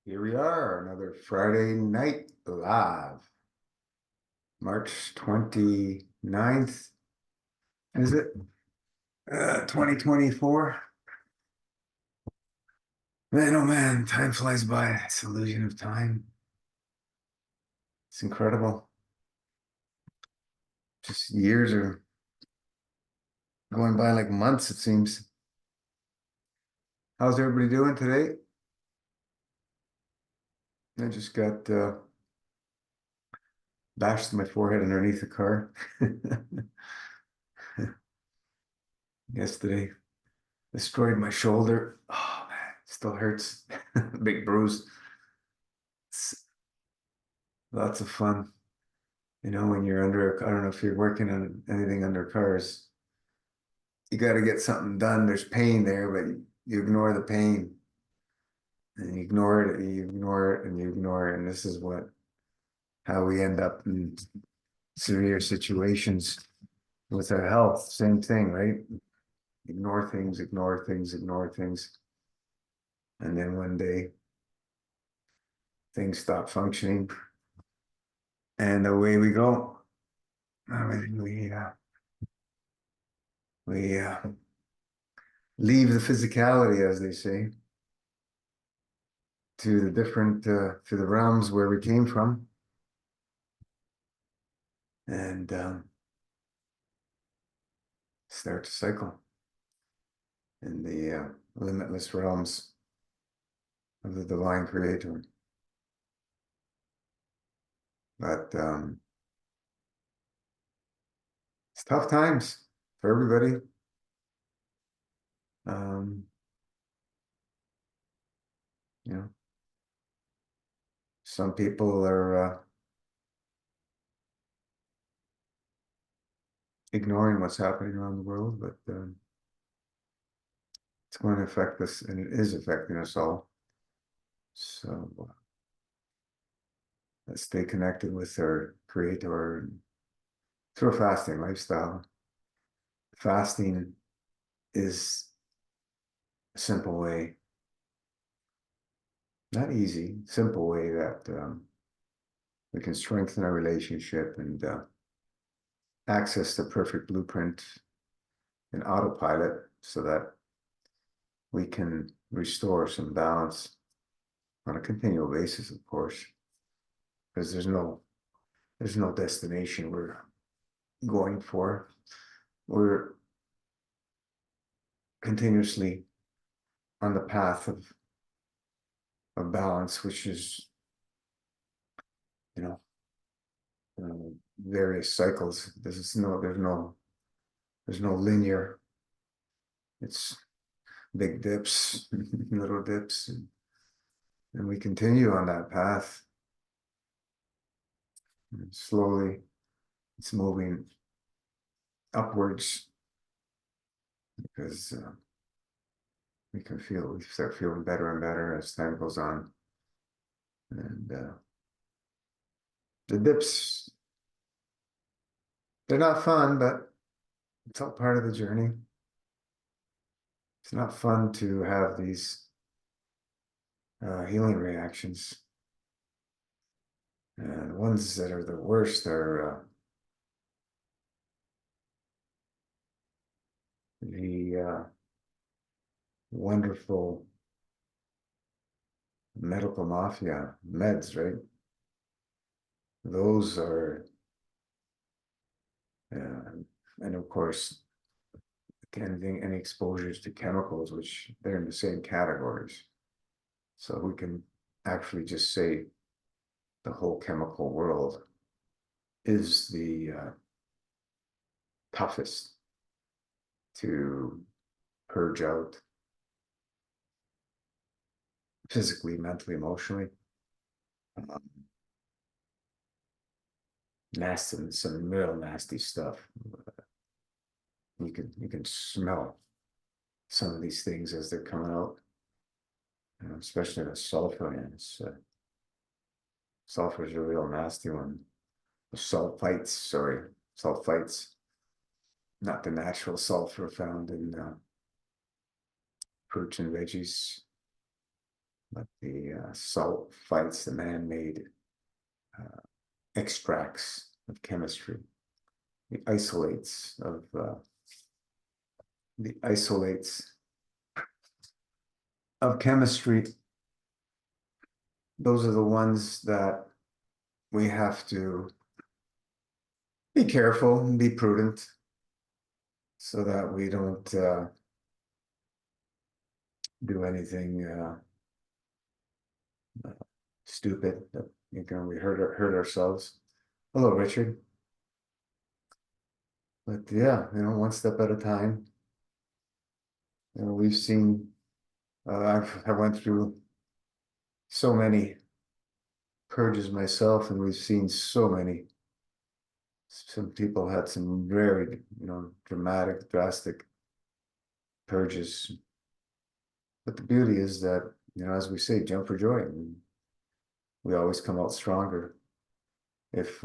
Here we are, another Friday night live. March 29th, is it? 2024. Man, oh man, time flies by. It's an illusion of time. It's incredible. Just years are going by like months, it seems. How's everybody doing today? I just got bashed in my forehead underneath the car yesterday. Destroyed my shoulder. Oh man, it still hurts. Big bruise. It's lots of fun. You know, when you're under, I don't know if you're working on anything under cars, you got to get something done. There's pain there, but you ignore the pain and you ignore it and you ignore it and you ignore it. And this is how we end up in severe situations with our health. Same thing, right? Ignore things, ignore things, ignore things. And then one day things stop functioning and away we go. I mean, we leave the physicality, as they say, to the different to the realms where we came from, and start to cycle in the limitless realms of the divine creator. But it's tough times for everybody. Um, you know, some people are ignoring what's happening around the world, but it's going to affect us, and it is affecting us all. So let's stay connected with our creator through a fasting lifestyle. Fasting is a simple way, not easy, simple way that we can strengthen our relationship and access the perfect blueprint in autopilot so that we can restore some balance on a continual basis, of course, because there's no destination we're going for. We're continuously on the path of balance, which is, you know, various cycles. There's no linear. It's big dips, little dips, and we continue on that path. And slowly, it's moving upwards because we start feeling better and better as time goes on. And the dips, they're not fun, but it's all part of the journey. It's not fun to have these healing reactions. And the ones that are the worst are the wonderful medical mafia meds, right? Those are, and of course, any exposures to chemicals, which they're in the same categories. So we can actually just say the whole chemical world is the toughest to purge out physically, mentally, emotionally. Um, Nasty, some real nasty stuff. You can smell some of these things as they're coming out, especially the sulfur. And sulfur is a real nasty one. Sulfites, sorry. sulfites, not the natural sulfur found in fruits and veggies, but the sulfites, the man-made extracts of chemistry, the isolates of the isolates of chemistry. Those are the ones that we have to be careful and be prudent so that we don't do anything stupid that we hurt ourselves. Hello, Richard. But yeah, one step at a time. We've seen. I went through so many purges myself, and we've seen so many. Some people had some very, dramatic, drastic purges. But the beauty is that, as we say, jump for joy. We always come out stronger if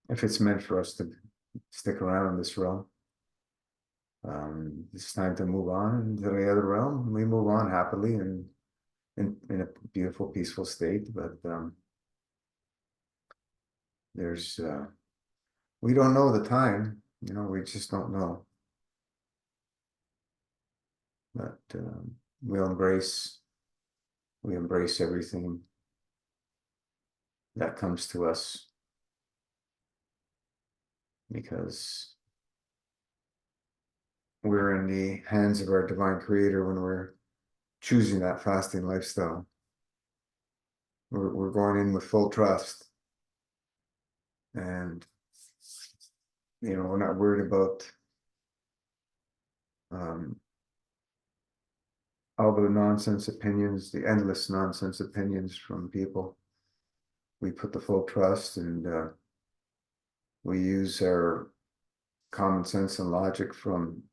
it's meant for us to stick around in this realm. It's time to move on to the other realm. We move on happily and in a beautiful, peaceful state. But there's we don't know the time. We just don't know. But we embrace everything that comes to us because we're in the hands of our divine creator when we're choosing that fasting lifestyle. We're going in with full trust, and we're not worried about all the nonsense opinions, the endless nonsense opinions from people. We put the full trust, and we use our common sense and logic from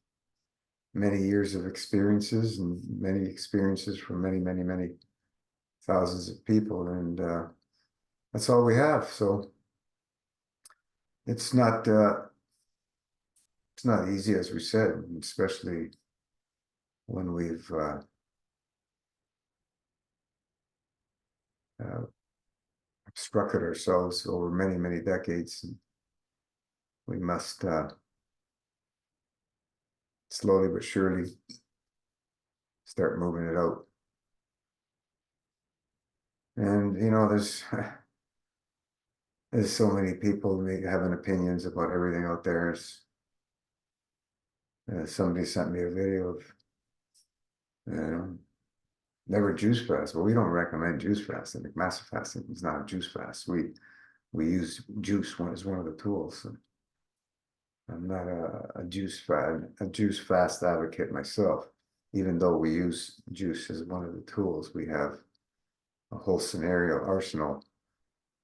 many years of experiences and many experiences from many, many, many thousands of people, and that's all we have. So it's not easy, as we said, especially when we've obstructed ourselves over many, many decades. We must slowly but surely start moving it out. And there's so many people having opinions about everything out there. Somebody sent me a video of never juice fast. Well, we don't recommend juice fasting. Like massive fasting is not a juice fast. We use juice as one of the tools. So I'm not a juice fast advocate myself. Even though we use juice as one of the tools, we have a whole scenario arsenal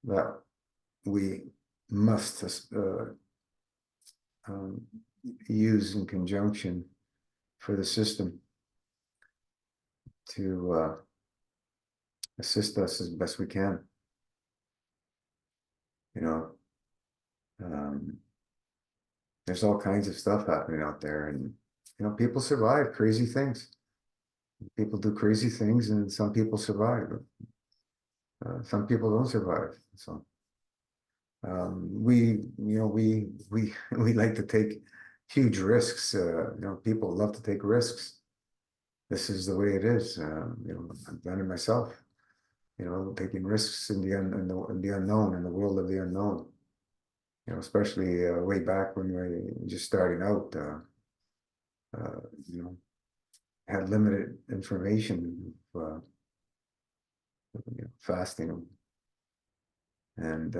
that we must use in conjunction for the system to assist us as best we can. There's all kinds of stuff happening out there, and people survive crazy things. People do crazy things, and some people survive. Some people don't survive. So we like to take huge risks. People love to take risks. This is the way it is. I've done it myself. Taking risks in the unknown, in the world of the unknown. Especially way back when we were just starting out. Had limited information of fasting, and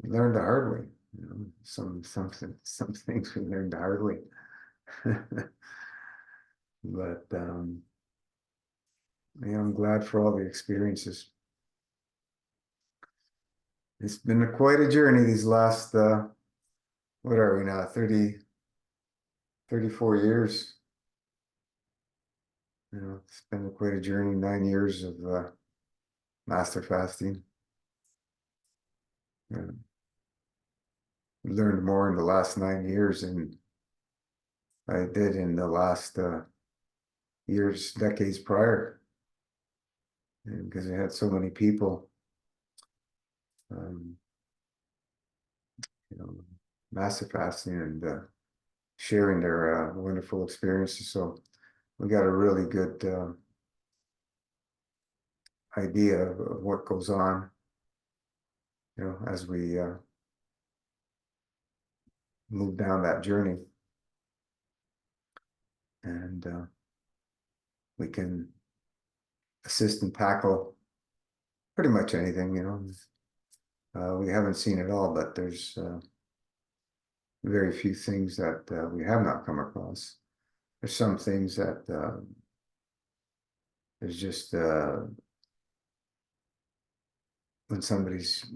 we learned the hard way. Some things we learned the hard way. But I'm glad for all the experiences. It's been quite a journey these last what are we now, 34 years. It's been quite a journey, 9 years of master fasting. learned more in the last 9 years than I did in the last years, decades prior, because I had so many people, um, you know, massive fasting and sharing their wonderful experiences. So we got a really good idea of what goes on, as we move down that journey, and we can assist and tackle pretty much anything. We haven't seen it all, but there's very few things that we have not come across. There's some things that there's just when somebody's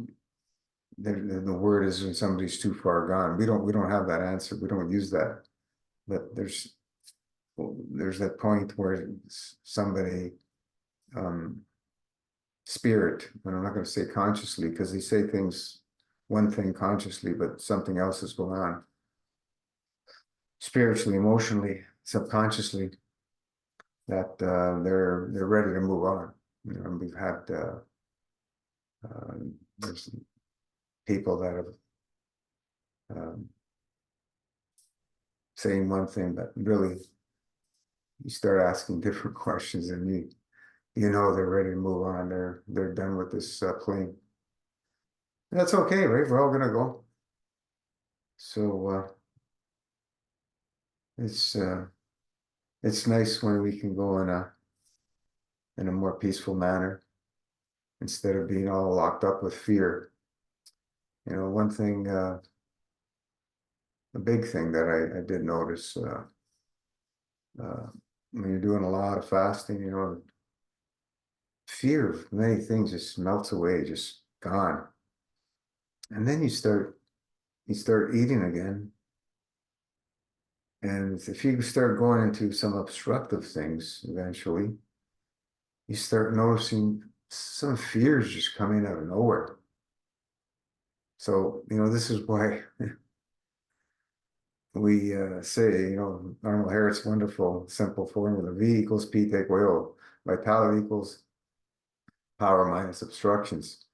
the word is when somebody's too far gone. We don't have that answer. We don't use that. But there's that point where somebody spirit, and I'm not going to say consciously, because they say one thing consciously, but something else is going on spiritually, emotionally, subconsciously, that they're ready to move on. And we've had there's people that have saying one thing, but really you start asking different questions, and they're ready to move on. They're done with this plane. And that's okay, right? We're all gonna go. So it's nice when we can go in a more peaceful manner instead of being all locked up with fear. One thing, a big thing that I did notice when you're doing a lot of fasting, fear of many things just melts away, just gone. And then you start eating again. And if you start going into some obstructive things, eventually, you start noticing some fears just coming out of nowhere. So, this is why we say, Arnold Harris' wonderful, simple formula, V equals P take away O. Vitality equals power minus obstructions.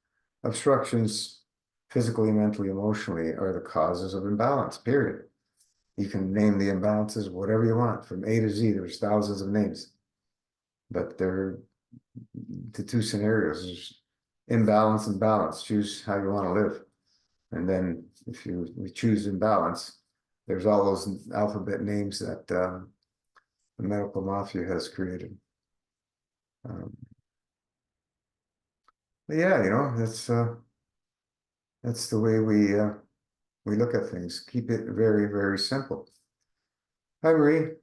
Obstructions, physically, mentally, emotionally, are the causes of imbalance, period. You can name the imbalances whatever you want, from A to Z. There's thousands of names. But they're the two scenarios. There's imbalance and balance. Choose how you want to live. And then if we choose imbalance, there's all those alphabet names that the medical mafia has created. But yeah, that's the way we look at things. Keep it very, very simple. Hi, Marie.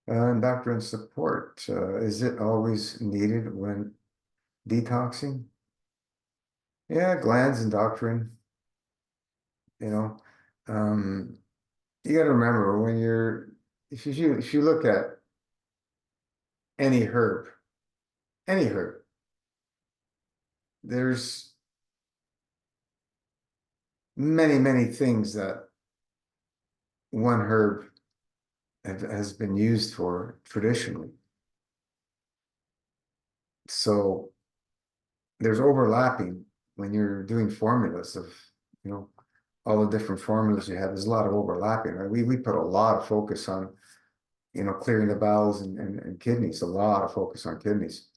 Doctor and support. Is it always needed when detoxing? Yeah, glands and doctrine. You know, um, you got to remember if you look at any herb, any herb, there's many, many things that one herb has been used for traditionally. So there's overlapping when you're doing formulas of, all the different formulas you have. There's a lot of overlapping, right? We put a lot of focus on, clearing the bowels and kidneys, a lot of focus on kidneys.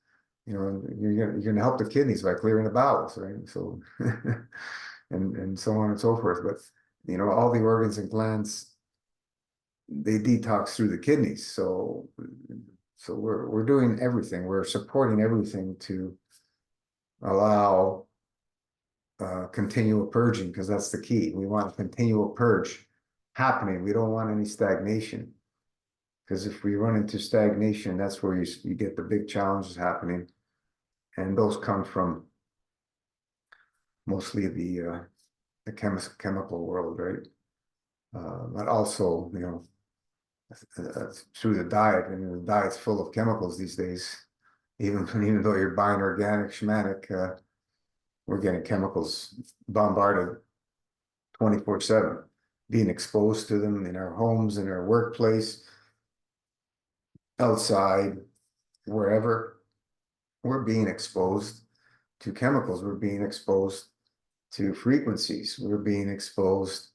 You're gonna help the kidneys by clearing the bowels, right? So and so on and so forth. But all the organs and glands, they detox through the kidneys. So we're doing everything. We're supporting everything to allow continual purging, because that's the key. We want a continual purge happening. We don't want any stagnation, because if we run into stagnation, that's where you get the big challenges happening, and those come from mostly the chemical world, right? But also, through the diet. I mean, the diet's full of chemicals these days. Even though you're buying organic, schmanic, we're getting chemicals bombarded 24/7, being exposed to them in our homes, in our workplace, outside, wherever. We're being exposed to chemicals. We're being exposed to frequencies. We're being exposed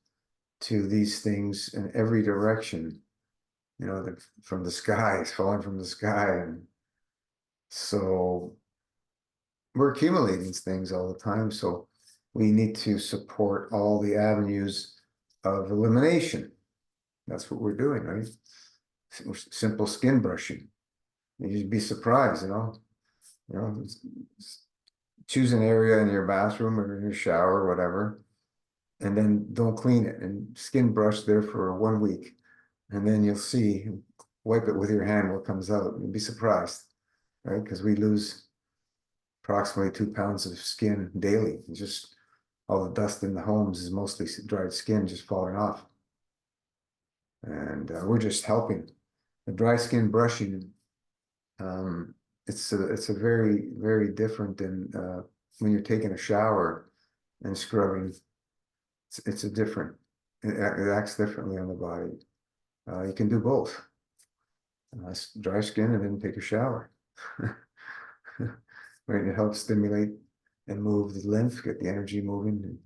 to these things in every direction, from the sky, it's falling from the sky. And so we're accumulating these things all the time. So we need to support all the avenues of elimination. That's what we're doing, right? Simple skin brushing. You'd be surprised, you know, choose an area in your bathroom or in your shower or whatever, and then don't clean it and skin brush there for 1 week. And then you'll see, wipe it with your hand, what comes out. You'll be surprised, right? Because we lose approximately 2 pounds of skin daily. It's just all the dust in the homes is mostly dried skin just falling off. And we're just helping. The dry skin brushing, it's a very, very different than when you're taking a shower and scrubbing. It's a different, it acts differently on the body. You can do both. Dry skin and then take a shower. Right, it helps stimulate and move the lymph, get the energy moving.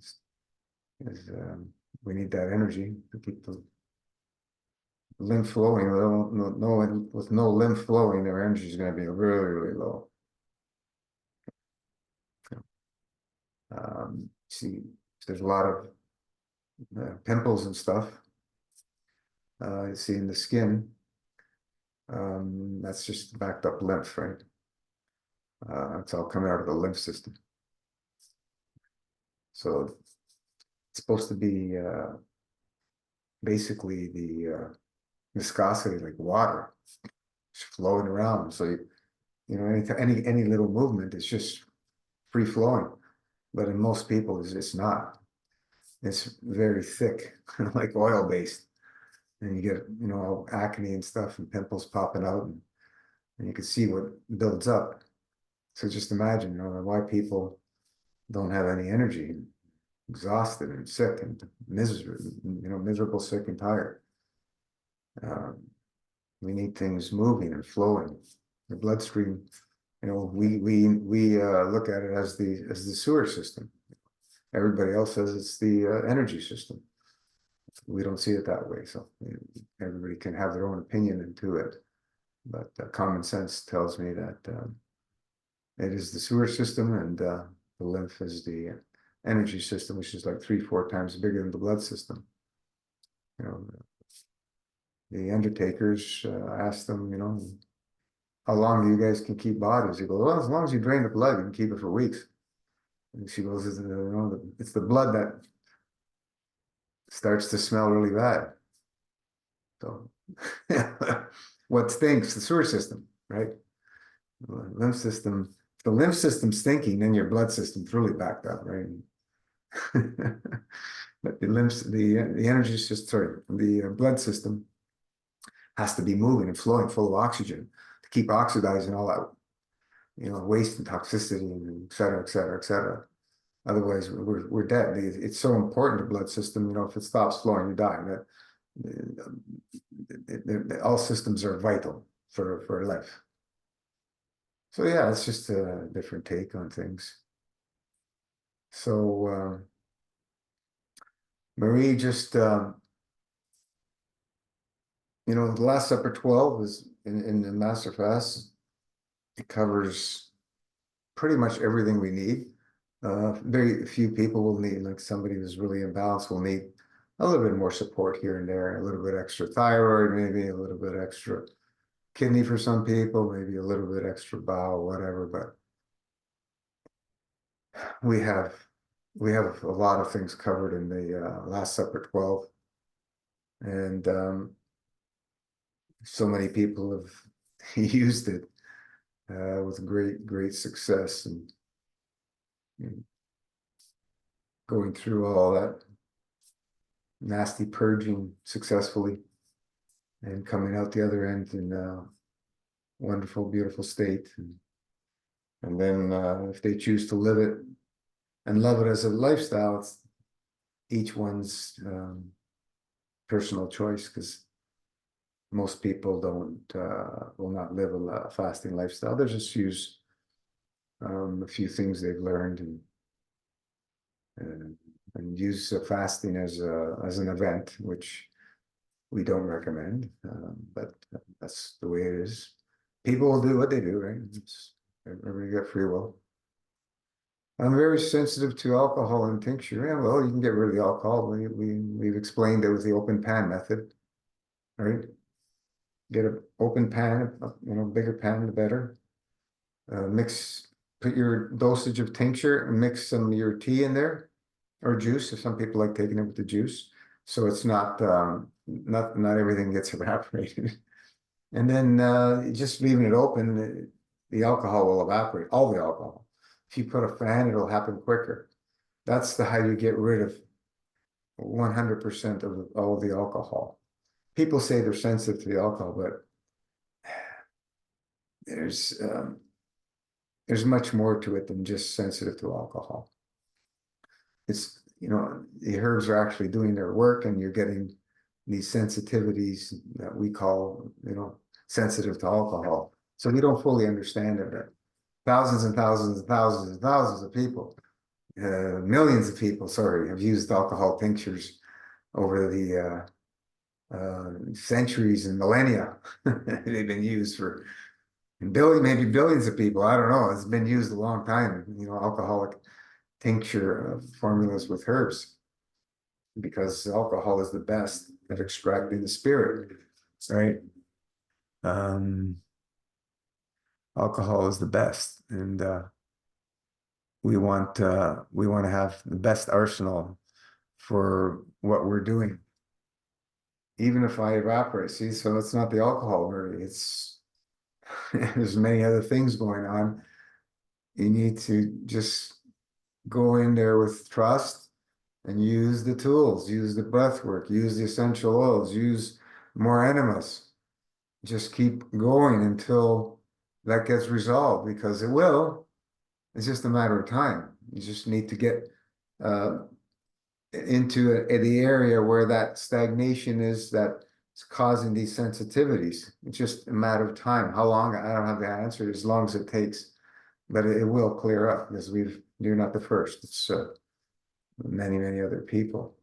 We need that energy to keep the lymph flowing. With no lymph flowing, their energy is going to be really, really low. See, there's a lot of pimples and stuff. You see in the skin. That's just backed up lymph, right? It's all coming out of the lymph system. So it's supposed to be basically the viscosity like water, just flowing around. So any little movement is just free flowing. But in most people, it's not. It's very thick, like oil based, and you get all acne and stuff and pimples popping out, and you can see what builds up. So just imagine, why people don't have any energy, exhausted and sick and miserable, sick and tired. We need things moving and flowing. The bloodstream, we look at it as the sewer system. Everybody else says it's the energy system. We don't see it that way. So everybody can have their own opinion into it. But common sense tells me that it is the sewer system, and the lymph is the energy system, which is like 3-4 times bigger than the blood system. The undertakers asked them, how long do you guys can keep bodies? He goes, well, as long as you drain the blood, you can keep it for weeks. And she goes, it's the blood that starts to smell really bad. So what stinks? The sewer system, right? The lymph system. If the lymph system's stinking, then your blood system's really backed up, right? But the energy system, the blood system has to be moving and flowing, full of oxygen to keep oxidizing all that, waste and toxicity and et cetera, et cetera, et cetera. Otherwise, we're dead. It's so important, the blood system. If it stops flowing, you die. All systems are vital for life. So yeah, it's just a different take on things. So Marie just, the Last Supper 12 is in the Master Fast. It covers pretty much everything we need. Very few people will need, like somebody who's really imbalanced will need a little bit more support here and there, a little bit extra thyroid, maybe a little bit extra kidney for some people, maybe a little bit extra bowel, whatever. But we have a lot of things covered in the Last Supper 12, and so many people have used it with great success, and going through all that nasty purging successfully and coming out the other end in a wonderful, beautiful state. And then if they choose to live it and love it as a lifestyle. It's each one's personal choice, because most people don't will not live a fasting lifestyle. They just use a few things they've learned, and use fasting as an event, which we don't recommend. But that's the way it is. People will do what they do, right? Everybody got free will. I'm very sensitive to alcohol and tincture. Yeah, well, you can get rid of the alcohol. We've explained it with the open pan method, right? Get an open pan, bigger pan, the better. Put your dosage of tincture and mix some of your tea in there, or juice, if some people like taking it with the juice. So it's not everything gets evaporated. And then just leaving it open, the alcohol will evaporate, all the alcohol. If you put a fan, it'll happen quicker. That's how you get rid of 100% of all the alcohol. People say they're sensitive to the alcohol, but there's much more to it than just sensitive to alcohol. It's, the herbs are actually doing their work, and you're getting these sensitivities that we call, sensitive to alcohol. So we don't fully understand it. Thousands and thousands and thousands and thousands of people, millions of people, sorry, have used alcohol tinctures over the centuries and millennia. They've been used for maybe billions of people. I don't know. It's been used a long time. Alcoholic tincture formulas with herbs, because alcohol is the best at extracting the spirit, right? Alcohol is the best, and we want to have the best arsenal for what we're doing. Even if I evaporate, see, so it's not the alcohol, really. It's there's many other things going on. You need to just go in there with trust and use the tools, use the breath work, use the essential oils, use more enemas. Just keep going until that gets resolved, because it will. It's just a matter of time. You just need to get into the area where that stagnation is that's causing these sensitivities. It's just a matter of time. How long? I don't have the answer. As long as it takes, but it will clear up, because you're not the first. It's many, many other people.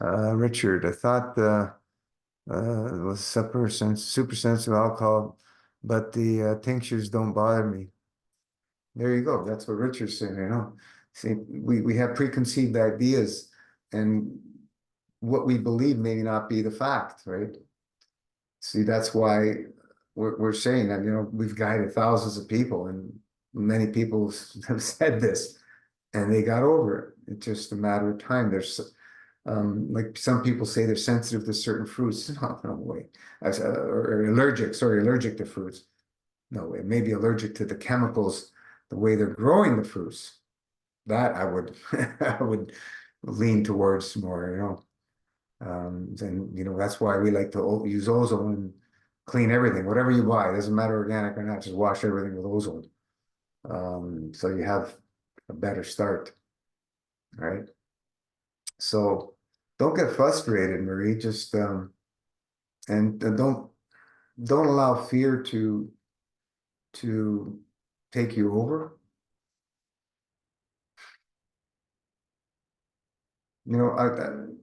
Richard, I thought it was super sensitive alcohol, but the tinctures don't bother me. There you go. That's what Richard's saying. See, we have preconceived ideas, and what we believe may not be the fact, right? See, that's why we're saying that, we've guided thousands of people, and many people have said this, and they got over it. It's just a matter of time. There's like some people say they're sensitive to certain fruits. No way. Or allergic to fruits. No way. Maybe allergic to the chemicals, the way they're growing the fruits. That I would I would lean towards more. And that's why we like to use ozone and clean everything. Whatever you buy, doesn't matter organic or not, just wash everything with ozone. So you have a better start, right? So don't get frustrated, Marie. Just and don't allow fear to take you over. Arnold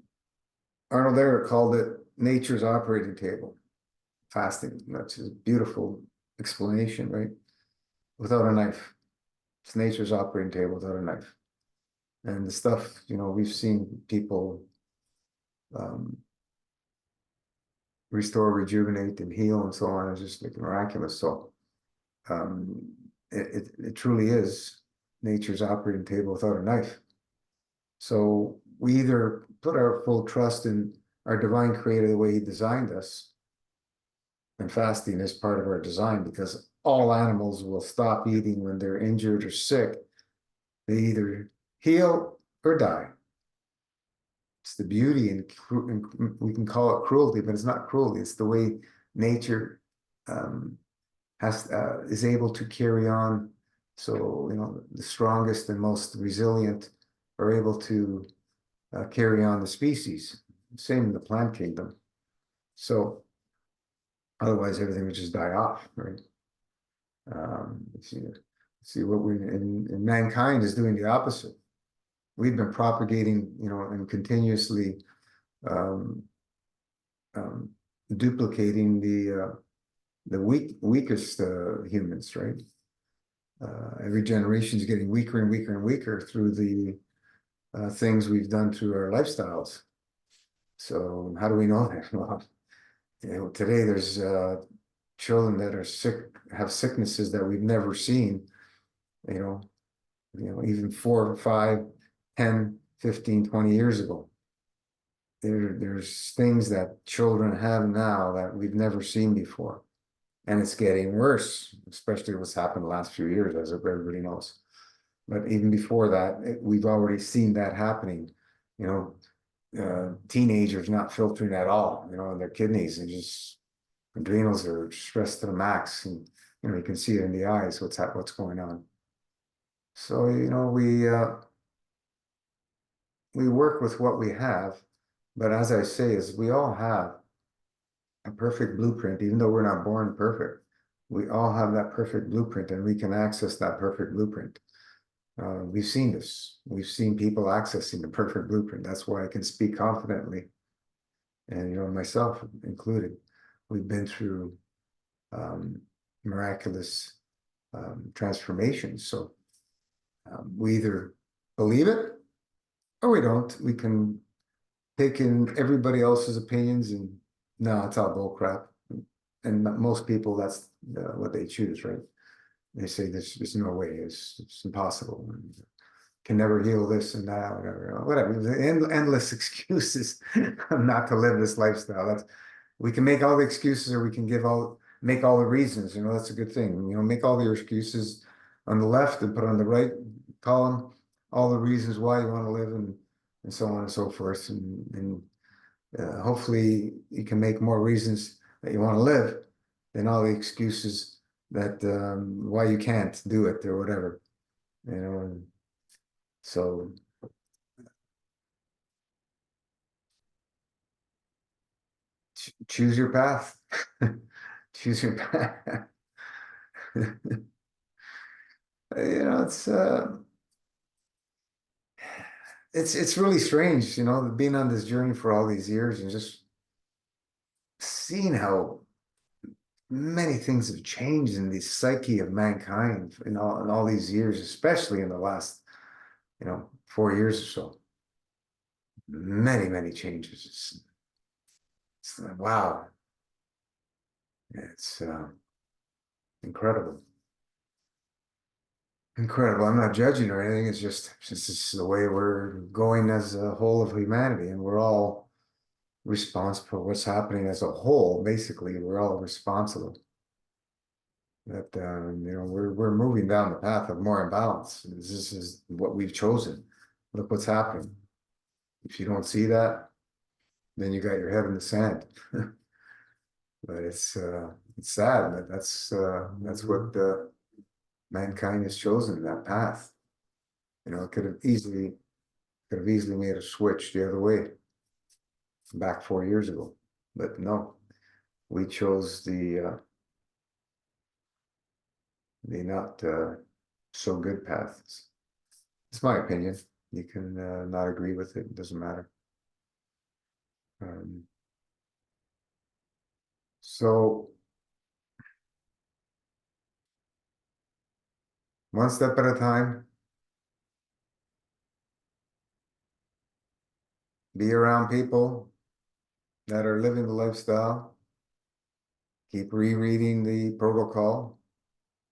Ehret called it nature's operating table, fasting. That's a beautiful explanation, right? Without a knife. It's nature's operating table without a knife. And the stuff, we've seen people restore, rejuvenate, and heal, and so on. It's just like miraculous. So it truly is nature's operating table without a knife. So we either put our full trust in our divine creator the way he designed us, and fasting is part of our design, because all animals will stop eating when they're injured or sick. They either heal or die. It's the beauty, and we can call it cruelty, but it's not cruelty. It's the way nature is able to carry on So, the strongest and most resilient are able to carry on the species. Same in the plant kingdom. So otherwise, everything would just die off, right? See what we in mankind is doing the opposite. We've been propagating, and continuously um, um, duplicating the weakest humans, right? Every generation is getting weaker and weaker and weaker through the things we've done through our lifestyles. So how do we know that? Well, today there's children that are sick, have sicknesses that we've never seen, you know, even 4, 5, 10, 15, 20 years ago. There's things that children have now that we've never seen before. And it's getting worse, especially what's happened the last few years, as everybody knows. But even before that, we've already seen that happening. You Teenagers not filtering at all, in their kidneys, and just adrenals are stressed to the max, and you can see it in the eyes what's going on. So we work with what we have, but as I say, is we all have a perfect blueprint, even though we're not born perfect. We all have that perfect blueprint, and we can access that perfect blueprint. We've seen this. We've seen people accessing the perfect blueprint. That's why I can speak confidently, and myself included. We've been through miraculous transformations. So we either believe it or we don't. We can take in everybody else's opinions and no, it's all bull crap. And most people, that's what they choose, right? They say there's no way, it's impossible. Can never heal this and that, whatever. Endless excuses not to live this lifestyle. We can make all the excuses, or we can make all the reasons. That's a good thing. Make all your excuses on the left and put on the right column all the reasons why you want to live, and so on and so forth. And hopefully you can make more reasons that you want to live than all the excuses that why you can't do it or whatever. And so choose your path. Choose your path. It's it's really strange, being on this journey for all these years and just seeing how many things have changed in the psyche of mankind in all these years, especially in the last, 4 years or so. Many, many changes. It's like, wow. It's incredible. Incredible. I'm not judging or anything. It's just this is the way we're going as a whole of humanity, and we're all responsible for what's happening as a whole. Basically, we're all responsible. That we're moving down the path of more imbalance. This is what we've chosen. Look what's happening. If you don't see that, then you got your head in the sand. But it's sad that that's what mankind has chosen, that path. It could have easily made a switch the other way back 4 years ago, but no, we chose the not so good paths. It's my opinion. You can not agree with it. It doesn't matter. So one step at a time, be around people that are living the lifestyle, keep rereading the protocol,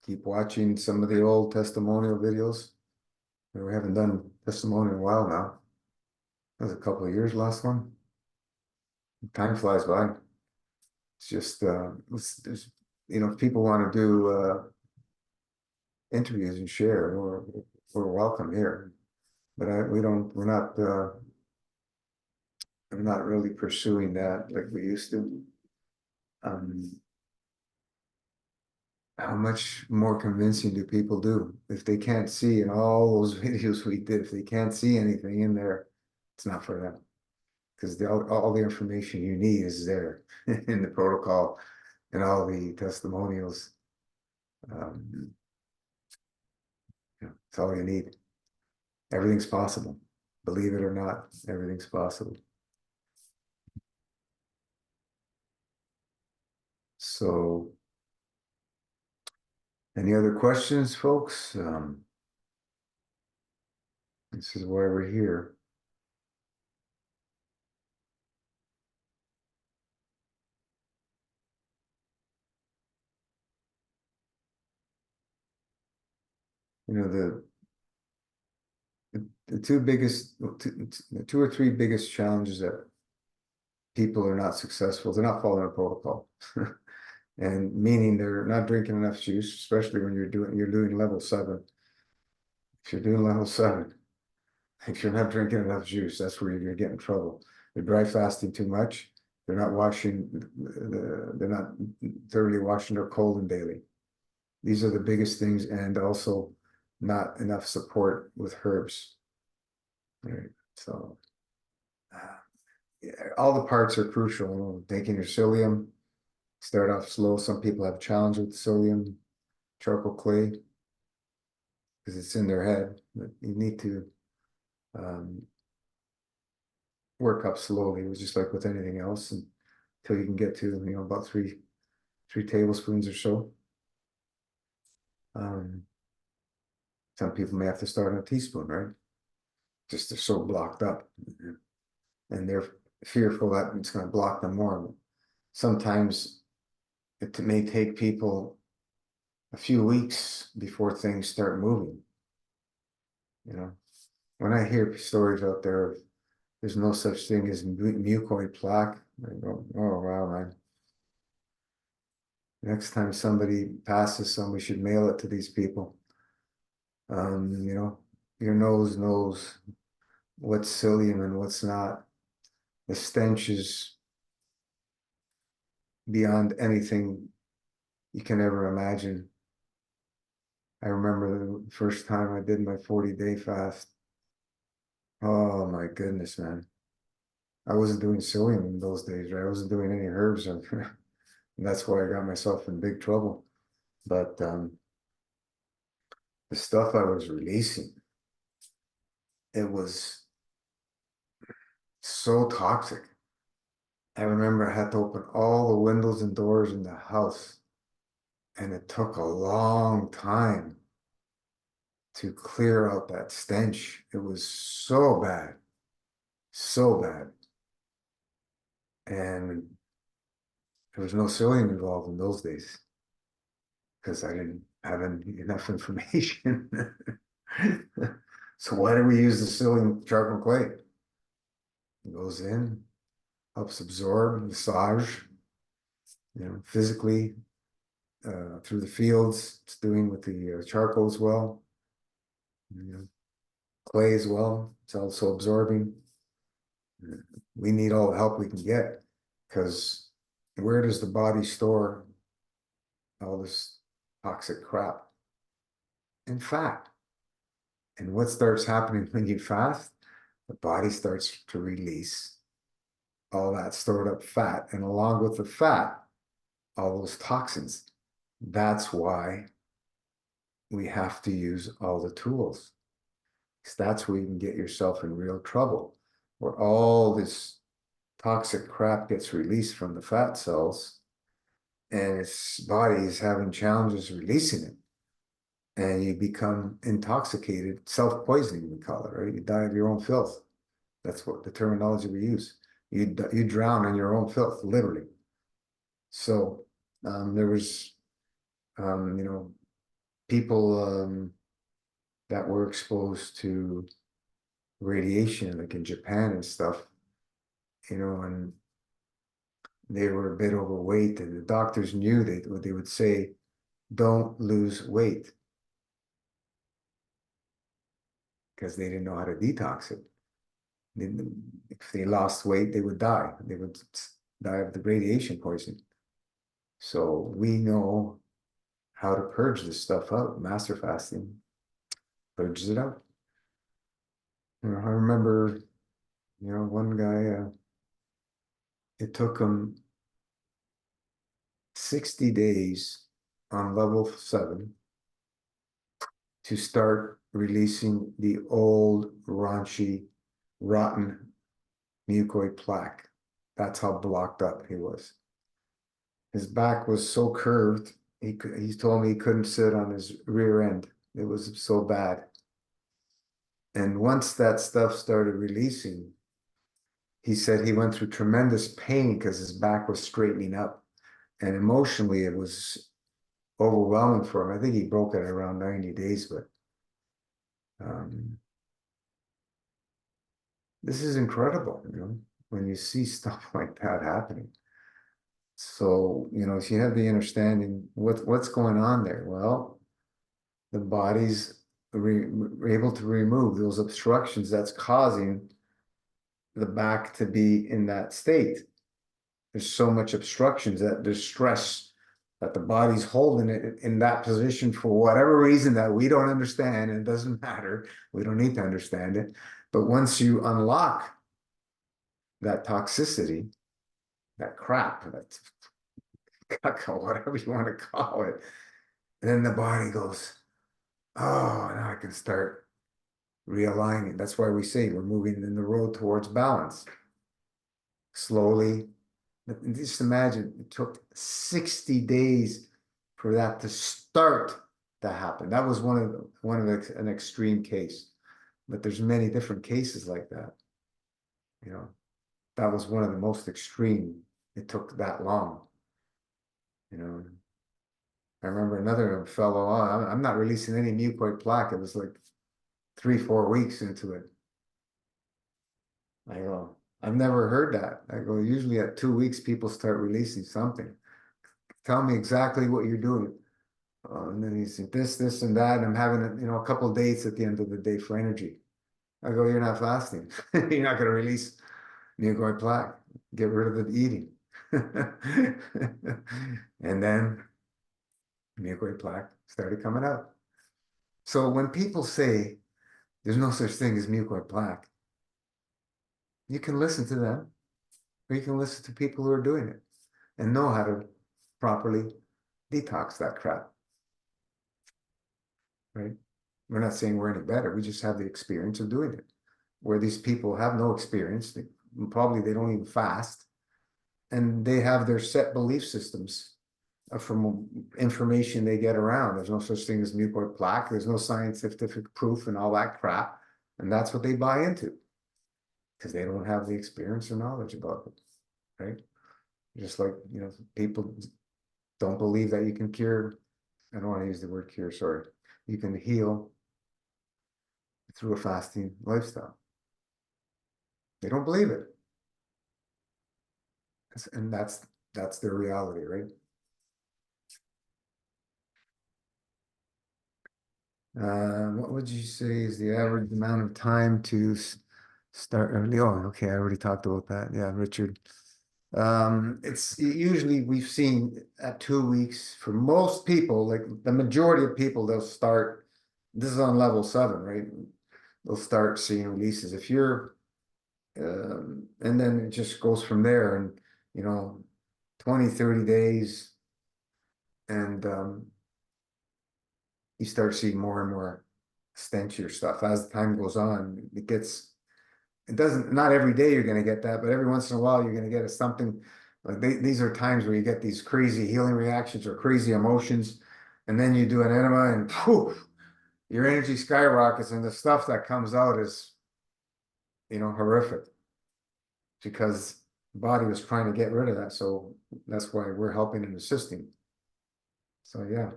keep watching some of the old testimonial videos. We haven't done testimony in a while now. That was a couple of years, last one. Time flies by. It's just, if people want to do interviews and share, we're welcome here. But I'm not really pursuing that like we used to. Um, how much more convincing do people do? If they can't see in all those videos we did, if they can't see anything in there, it's not for them. Because all the information you need is there in the protocol and all the testimonials. Um, it's all you need. Everything's possible. Believe it or not, everything's possible. So, any other questions, folks? This is why we're here. You know, the two biggest, two or three biggest challenges that people are not successful, they're not following a protocol. And meaning they're not drinking enough juice, especially when you're doing level 7. If you're doing level 7, if you're not drinking enough juice, that's where you're gonna get in trouble. They're dry fasting too much. They're not they're not thoroughly washing their colon daily. These are the biggest things, and also not enough support with herbs. Right. So yeah, all the parts are crucial. You know, taking your psyllium, start off slow. Some people have a challenge with psyllium, charcoal clay, because it's in their head. But you need to um, work up slowly. It was just like with anything else, until you can get to about three tablespoons or so. Um, some people may have to start on a teaspoon, right? Just they're so blocked up, and they're fearful that it's going to block them more. Sometimes it may take people a few weeks before things start moving. You know, when I hear stories out there of there's no such thing as mucoid plaque, I go, oh wow, man. Next time somebody passes some, we should mail it to these people. You know, your nose knows what's psyllium and what's not. The stench is beyond anything you can ever imagine. I remember the first time I did my 40-day fast. Oh my goodness, man. I wasn't doing psyllium in those days, right? I wasn't doing any herbs, and that's why I got myself in big trouble. But the stuff I was releasing, it was so toxic. I remember I had to open all the windows and doors in the house, and it took a long time to clear out that stench. It was so bad, so bad. And there was no psyllium involved in those days because I didn't have enough information. So why do we use the psyllium charcoal clay? It goes in, helps absorb, massage, physically through the fields. It's doing with the charcoal as well. Clay as well. It's also absorbing. We need all the help we can get because where does the body store all this toxic crap? In fat. And what starts happening when you fast? The body starts to release all that stored up fat, and along with the fat, all those toxins. That's why we have to use all the tools. Because that's where you can get yourself in real trouble, where all this toxic crap gets released from the fat cells, and its body is having challenges releasing it. And you become intoxicated, self-poisoning, we call it, right? You die of your own filth. That's what the terminology we use. You drown in your own filth, literally. So there was, people that were exposed to radiation, like in Japan and stuff, and they were a bit overweight, and the doctors knew what they would say, don't lose weight, because they didn't know how to detox it. If they lost weight, they would die. They would die of the radiation poisoning. So we know how to purge this stuff out. Master fasting purges it out. I remember, one guy, it took him 60 days on level 7 to start releasing the old, raunchy, rotten mucoid plaque. That's how blocked up he was. His back was so curved, he told me he couldn't sit on his rear end. It was so bad. And once that stuff started releasing, he said he went through tremendous pain because his back was straightening up. And emotionally, it was overwhelming for him. I think he broke it at around 90 days, but um, this is incredible, when you see stuff like that happening. So, if you have the understanding what's going on there, well, the body's able to remove those obstructions that's causing the back to be in that state. There's so much obstructions that there's stress that the body's holding it in that position for whatever reason that we don't understand, and it doesn't matter. We don't need to understand it. But once you unlock that toxicity, that crap, that caca, whatever you want to call it, then the body goes, oh, now I can start realigning. That's why we say we're moving in the road towards balance. Slowly. Just imagine it took 60 days for that to start to happen. That was an extreme case, but there's many different cases like that. That was one of the most extreme. It took that long. I remember another fellow, I'm not releasing any mucoid plaque. It was like 3-4 weeks into it. I go, I've never heard that. I go, usually at 2 weeks, people start releasing something. Tell me exactly what you're doing. And then he said, this, and that. And I'm having, a couple of dates at the end of the day for energy. I go, you're not fasting. You're not going to release mucoid plaque. Get rid of the eating. And then mucoid plaque started coming out. So when people say there's no such thing as mucoid plaque, you can listen to them, or you can listen to people who are doing it and know how to properly detox that crap, right? We're not saying we're any better. We just have the experience of doing it. Where these people have no experience, they don't even fast, and they have their set belief systems from information they get around. There's no such thing as mucoid plaque. There's no scientific proof and all that crap. And that's what they buy into because they don't have the experience or knowledge about it, right? Just like, people don't believe that you can cure. I don't want to use the word cure, sorry. You can heal through a fasting lifestyle. They don't believe it. And that's their reality, right? What would you say is the average amount of time to start early? Oh, okay, I already talked about that. Yeah, Richard. It's usually we've seen at 2 weeks for most people, like the majority of people, they'll start. This is on level 7, right? They'll start seeing releases. If you're, and then it just goes from there, and 20, 30 days, and you start seeing more and more stenchier stuff as the time goes on. It doesn't, not every day you're going to get that, but every once in a while you're going to get something like these are times where you get these crazy healing reactions or crazy emotions, and then you do an enema and poof, your energy skyrockets, and the stuff that comes out is, horrific because the body was trying to get rid of that. So that's why we're helping and assisting. So yeah,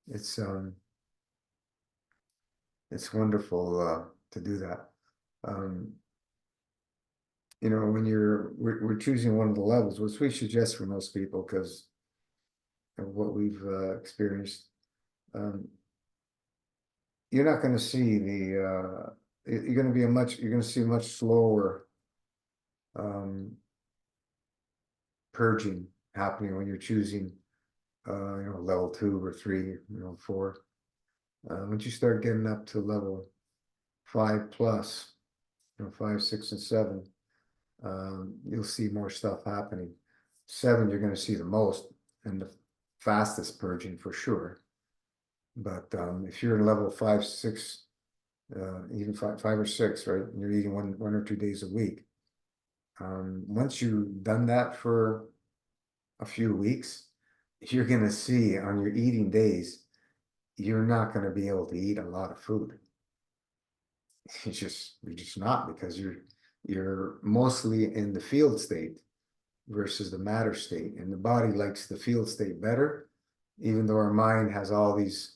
it's wonderful to do that. Um, when we're choosing one of the levels, which we suggest for most people because of what we've experienced, you're not going to see you're going to see a much slower purging happening when you're choosing level 2 or 3, 4. Once you start getting up to level 5 plus, 5, 6, and 7, you'll see more stuff happening. 7, you're going to see the most and the fastest purging for sure. But if you're in level 5, 6, even 5 or 6, right, and you're eating one or 2 days a week, once you've done that for a few weeks, you're going to see on your eating days, you're not going to be able to eat a lot of food. You're just not, because you're mostly in the field state versus the matter state, and the body likes the field state better, even though our mind has all these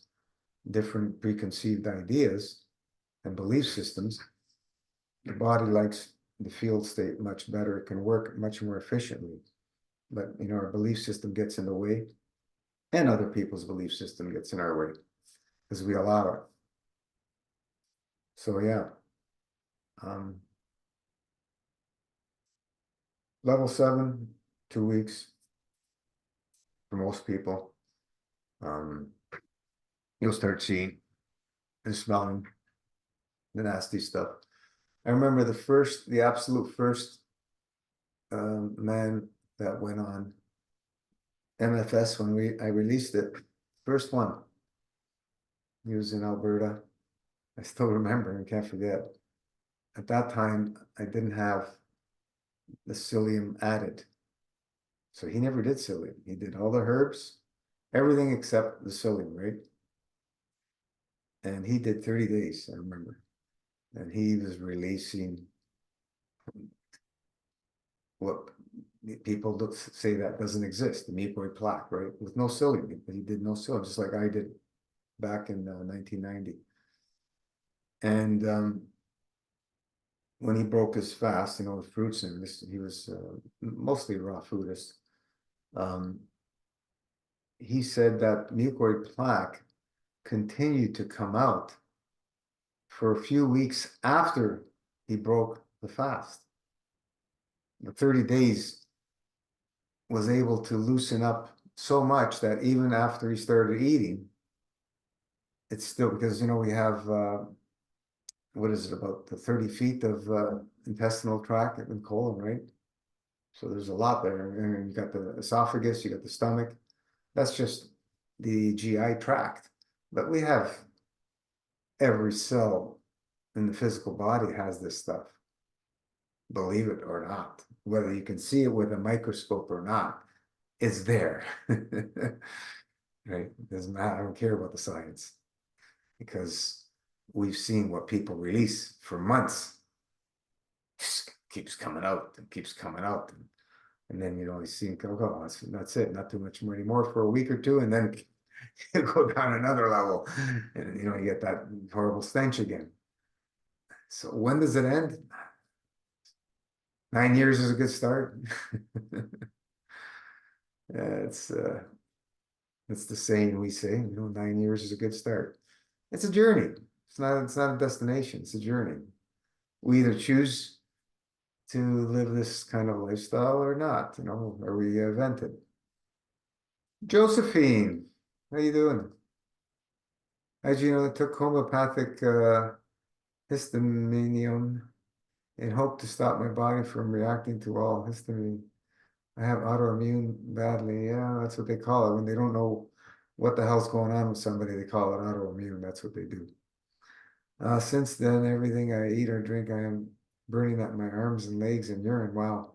different preconceived ideas and belief systems. The body likes the field state much better. It can work much more efficiently, but our belief system gets in the way, and other people's belief system gets in our way because we allow it. So yeah, level 7, 2 weeks for most people. You'll start seeing and smelling the nasty stuff. I remember the absolute first man that went on MFS when I released it. First one. He was in Alberta. I still remember and can't forget. At that time, I didn't have the psyllium added. So he never did psyllium. He did all the herbs, everything except the psyllium, right? And he did 30 days, I remember. And he was releasing what people say that doesn't exist, the mucoid plaque, right? With no psyllium, but he did no psyllium, just like I did back in 1990. And when he broke his fast, with fruits and this, he was mostly raw foodist. He said that mucoid plaque continued to come out for a few weeks after he broke the fast. The 30 days was able to loosen up so much that even after he started eating, it's still, because we have what is it, about the 30 feet of intestinal tract and colon, right? So there's a lot there. And you got the esophagus, you got the stomach. That's just the GI tract. But we have every cell in the physical body has this stuff. Believe it or not, whether you can see it with a microscope or not, it's there. Right? It doesn't matter. I don't care about the science, because we've seen what people release for months. Just keeps coming out and keeps coming out. And then, you see, oh, that's it, not too much more anymore for a week or two. And then you go down another level and, you get that horrible stench again. So when does it end? 9 years is a good start. It's the saying we say, 9 years is a good start. It's a journey. It's not a destination. It's a journey. We either choose to live this kind of lifestyle or not, or we invented. Josephine, how you doing? As you know, I took homeopathic histaminium in hope to stop my body from reacting to all histamine. I have autoimmune badly. Yeah, that's what they call it. When they don't know what the hell's going on with somebody, they call it autoimmune. That's what they do. Since then, everything I eat or drink, I am burning up my arms and legs and urine. Wow.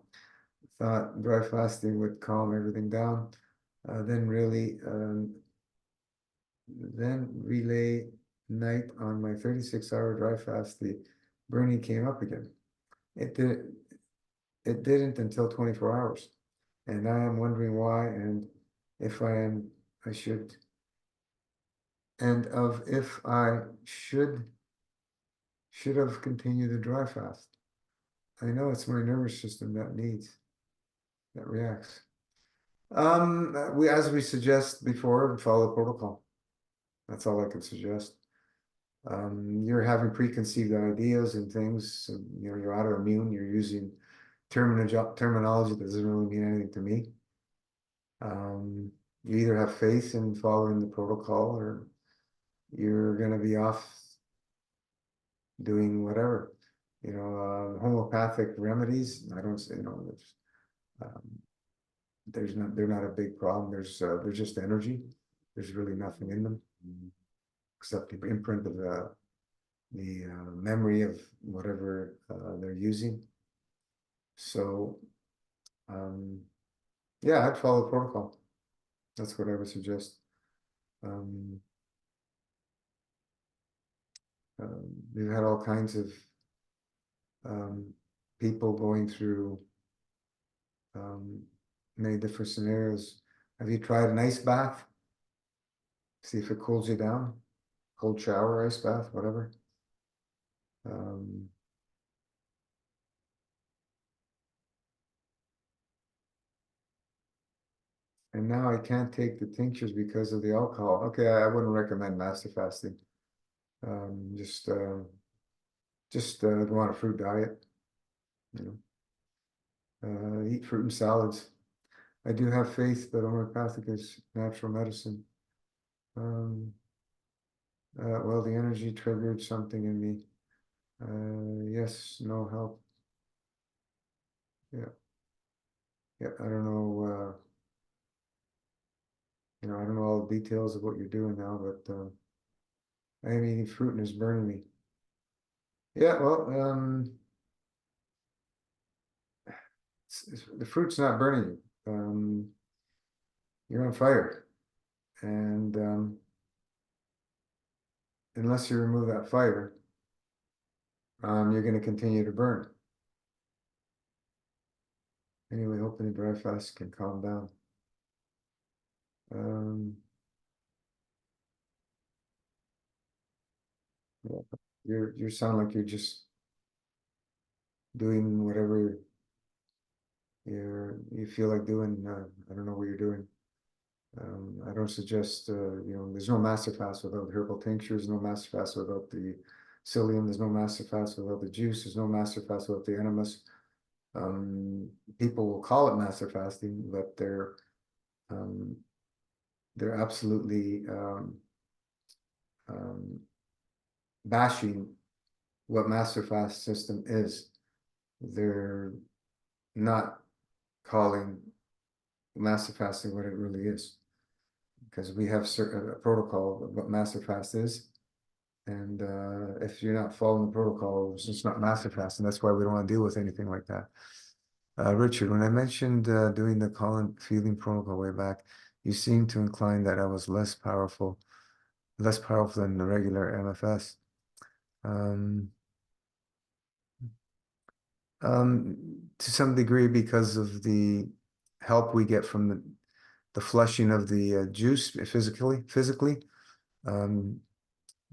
Thought dry fasting would calm everything down. Then relay night on my 36-hour dry fast, the burning came up again. It didn't until 24 hours. And I am wondering why, and if I should, and if I should have continued the dry fast. I know it's my nervous system that reacts. As we suggest before, follow protocol. That's all I can suggest. You're having preconceived ideas and things. So, you're autoimmune. You're using terminology that doesn't really mean anything to me. you either have faith in following the protocol or you're going to be off doing whatever. Homeopathic remedies, I don't say, um, they're not a big problem. There's just energy. There's really nothing in them except the imprint of the memory of whatever they're using. So, um, yeah, I'd follow the protocol. That's what I would suggest. Um, we've had all kinds of um, people going through um, many different scenarios. Have you tried an ice bath? See if it cools you down. Cold shower, ice bath, whatever. Um, and now I can't take the tinctures because of the alcohol. Okay, I wouldn't recommend master fasting. Um, just uh, just go on a fruit diet. You eat fruit and salads. I do have faith that homeopathic is natural medicine. Um, well, the energy triggered something in me. Yes, no help. Yeah, yeah. I don't know. I don't know all the details of what you're doing now, but I am eating fruit and it's burning me. Yeah, well, the fruit's not burning you. You're on fire, and unless you remove that fire, you're going to continue to burn. Anyway, hoping the dry fast can calm down. Um, yeah, you sound like you're just doing whatever you feel like doing. I don't know what you're doing. I don't suggest, there's no master fast without herbal tinctures, no master fast without the psyllium, there's no master fast without the juice, there's no master fast without the animus. Um, People will call it master fasting, but um, they're absolutely um, bashing what master fast system is. They're not calling master fasting what it really is, because we have a protocol of what master fast is. And if you're not following the protocol, it's just not master fast, and that's why we don't want to deal with anything like that. Richard, when I mentioned doing the Colin feeling protocol way back, you seemed to incline that I was less powerful than the regular MFS. Um, to some degree, because of the help we get from the flushing of the juice physically. Um,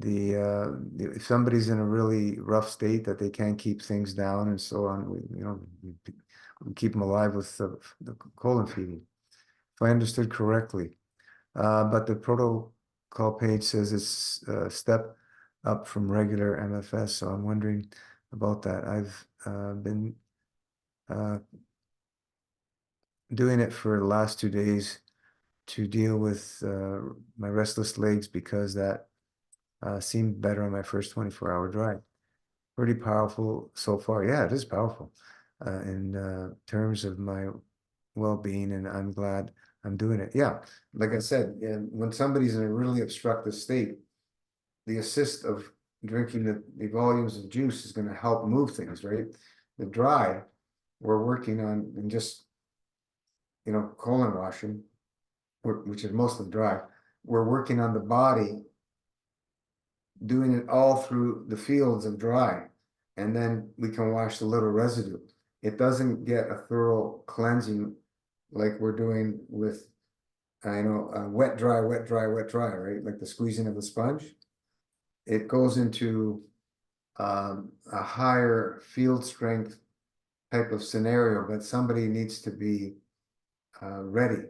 if somebody's in a really rough state that they can't keep things down and so on, we keep them alive with the colon feeding, if I understood correctly. But the protocol page says it's a step up from regular MFS, so I'm wondering about that. I've been uh, doing it for the last 2 days to deal with my restless legs because that seemed better on my first 24-hour drive. Pretty powerful so far. Yeah, it is powerful in terms of my well-being, and I'm glad I'm doing it. Yeah, like I said, when somebody's in a really obstructive state, the assist of drinking the volumes of juice is going to help move things, right? The dry, we're working on, and just, colon washing, which is mostly dry, we're working on the body, doing it all through the fields of dry, and then we can wash the little residue. It doesn't get a thorough cleansing like we're doing with, wet, dry, wet, dry, wet, dry, right? Like the squeezing of a sponge. It goes into a higher field strength type of scenario, but somebody needs to be ready,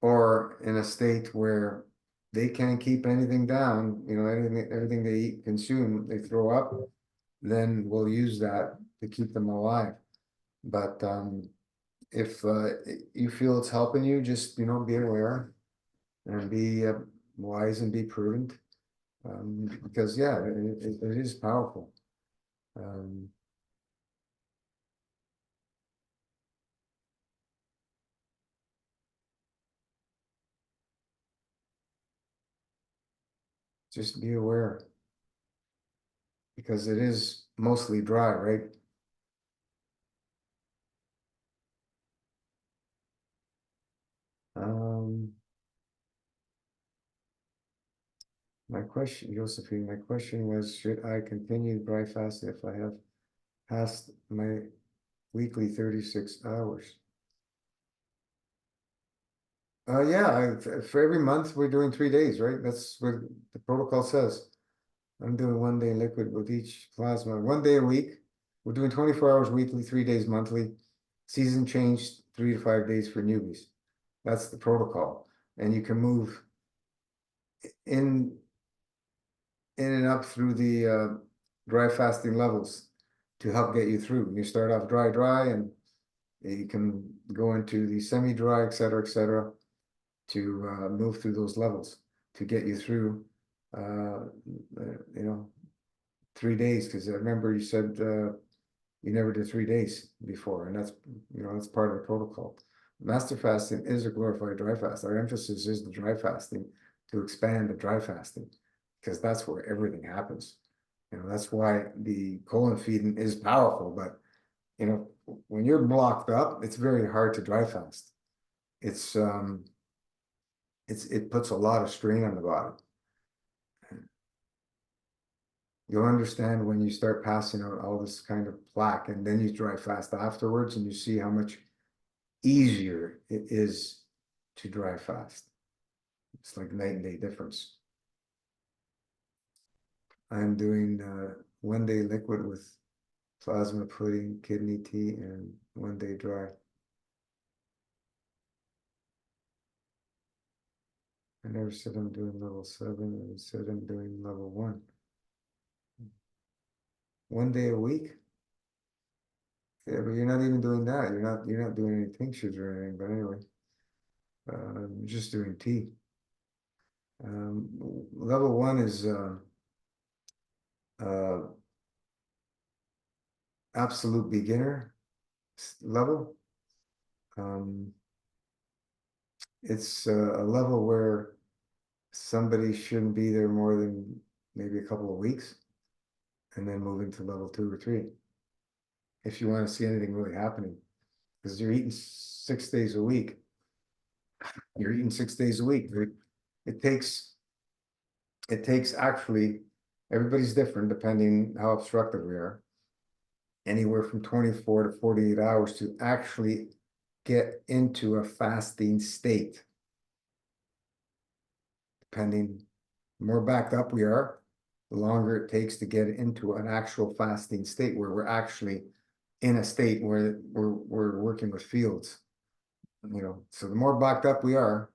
or in a state where they can't keep anything down, everything they eat, consume, they throw up, then we'll use that to keep them alive. But if you feel it's helping you, just, be aware. and be wise and be prudent. Because yeah, it is powerful. Um, just be aware because it is mostly dry, right? Um, my question, Josephine, my question was, should I continue dry fasting if I have passed my weekly 36 hours? Yeah, for every month we're doing 3 days, right? That's what the protocol says. I'm doing 1 day liquid with each plasma, 1 day a week. We're doing 24 hours weekly, 3 days monthly. Season changed 3 to 5 days for newbies. That's the protocol. And you can move in in and up through the dry fasting levels to help get you through. You start off dry, and you can go into the semi-dry, et cetera, to move through those levels to get you through, you know, 3 days. Because I remember you said you never did 3 days before, and that's part of the protocol. Master fasting is a glorified dry fast. Our emphasis is the dry fasting to expand the dry fasting because that's where everything happens. That's why the colon feeding is powerful, but when you're blocked up, it's very hard to dry fast. It's it puts a lot of strain on the body. You'll understand when you start passing out all this kind of plaque and then you dry fast afterwards and you see how much easier it is to dry fast. It's like night and day difference. I'm doing 1 day liquid with plasma pudding, kidney tea, and 1 day dry. I never said I'm doing level 7. I said I'm doing level 1. 1 day a week? Yeah, but you're not even doing that. You're not doing any tinctures or anything. But anyway, I'm just doing tea. Um, Level 1 is uh, absolute beginner level. Um, it's a level where somebody shouldn't be there more than maybe a couple of weeks, and then move into level 2 or 3 if you want to see anything really happening. Because you're eating 6 days a week. You're eating 6 days a week. It takes it takes actually everybody's different depending how obstructive we are. Anywhere from 24 to 48 hours to actually get into a fasting state. Depending, the more backed up we are, the longer it takes to get into an actual fasting state where we're actually in a state where we're working with fields. So the more backed up we are,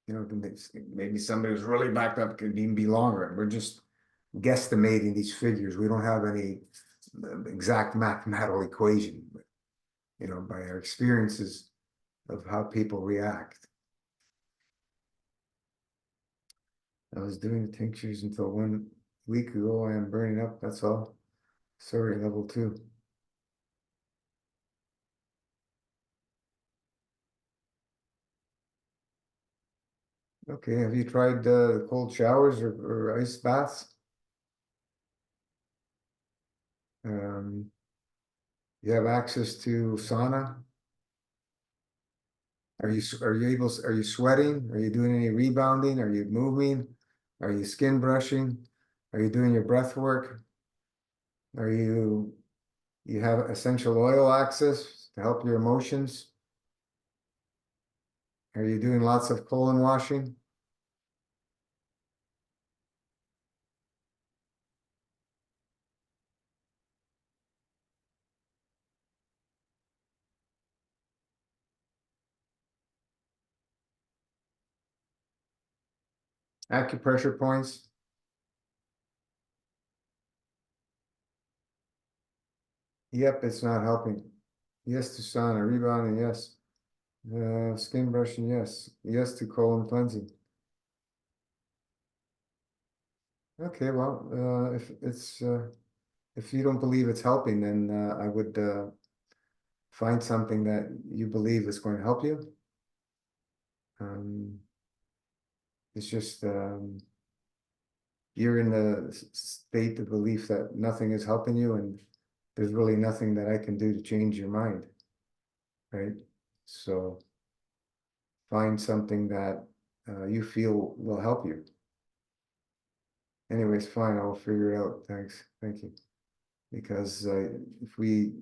maybe somebody who's really backed up could even be longer. We're just guesstimating these figures. We don't have any exact mathematical equation, but by our experiences of how people react. I was doing the tinctures until 1 week ago. I am burning up. That's all. Sorry, level 2. Okay, have you tried cold showers or ice baths? Um, you have access to sauna? Are you sweating? Are you doing any rebounding? Are you moving? Are you skin brushing? Are you doing your breath work? Are you have essential oil access to help your emotions? Are you doing lots of colon washing? Acupressure points? Yep, it's not helping. Yes to sauna, rebounding, yes. Skin brushing, yes. Yes to colon cleansing. Okay, well, if you don't believe it's helping, then I would find something that you believe is going to help you. Um, it's just you're in the state of belief that nothing is helping you, and there's really nothing that I can do to change your mind, right? So find something that you feel will help you. Anyways, fine, I'll figure it out. Thanks. Thank you. Because if we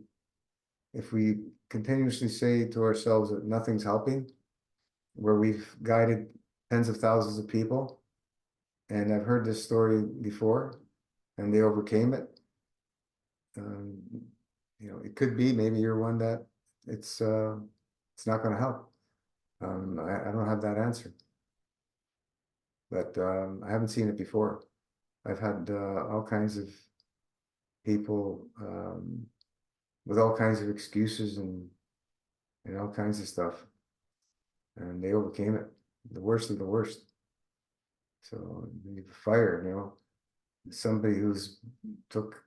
if we continuously say to ourselves that nothing's helping, where we've guided tens of thousands of people, and I've heard this story before, and they overcame it. Um, it could be maybe you're one that it's uh, it's not going to help. I don't have that answer, but I haven't seen it before. I've had all kinds of people with all kinds of excuses and all kinds of stuff, and they overcame it. The worst of the worst. So you fire, somebody who's took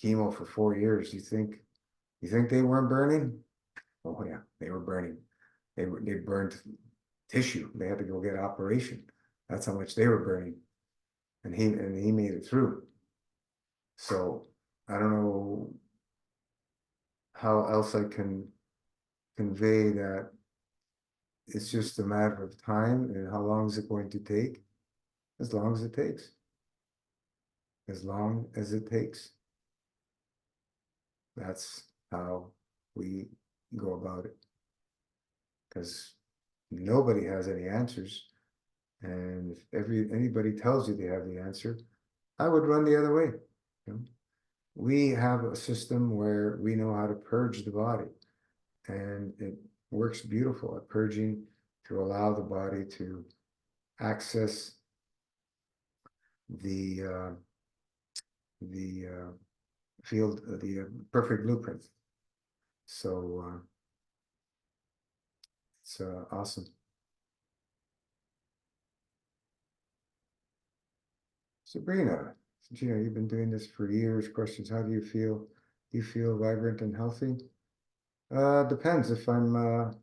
chemo for 4 years. You think they weren't burning? Oh yeah, they were burning. They burned tissue. They had to go get an operation. That's how much they were burning, and he made it through. So I don't know how else I can convey that it's just a matter of time, and how long is it going to take? As long as it takes. As long as it takes. That's how we go about it. Because nobody has any answers. And if anybody tells you they have the answer, I would run the other way. You know? We have a system where we know how to purge the body, and it works beautiful at purging to allow the body to access the the field, the perfect blueprint. So it's awesome. Sabrina, since you've been doing this for years, questions, how do you feel? Do you feel vibrant and healthy? Depends if I'm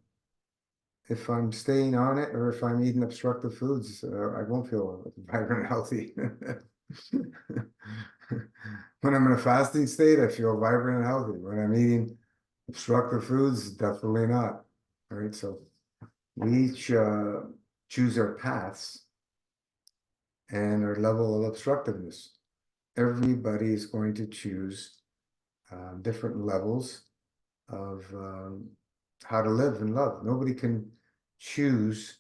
staying on it or if I'm eating obstructive foods, I won't feel vibrant and healthy. When I'm in a fasting state, I feel vibrant and healthy. When I'm eating obstructive foods, definitely not. All right, so we each choose our paths and our level of obstructiveness. Everybody is going to choose different levels of how to live and love. Nobody can choose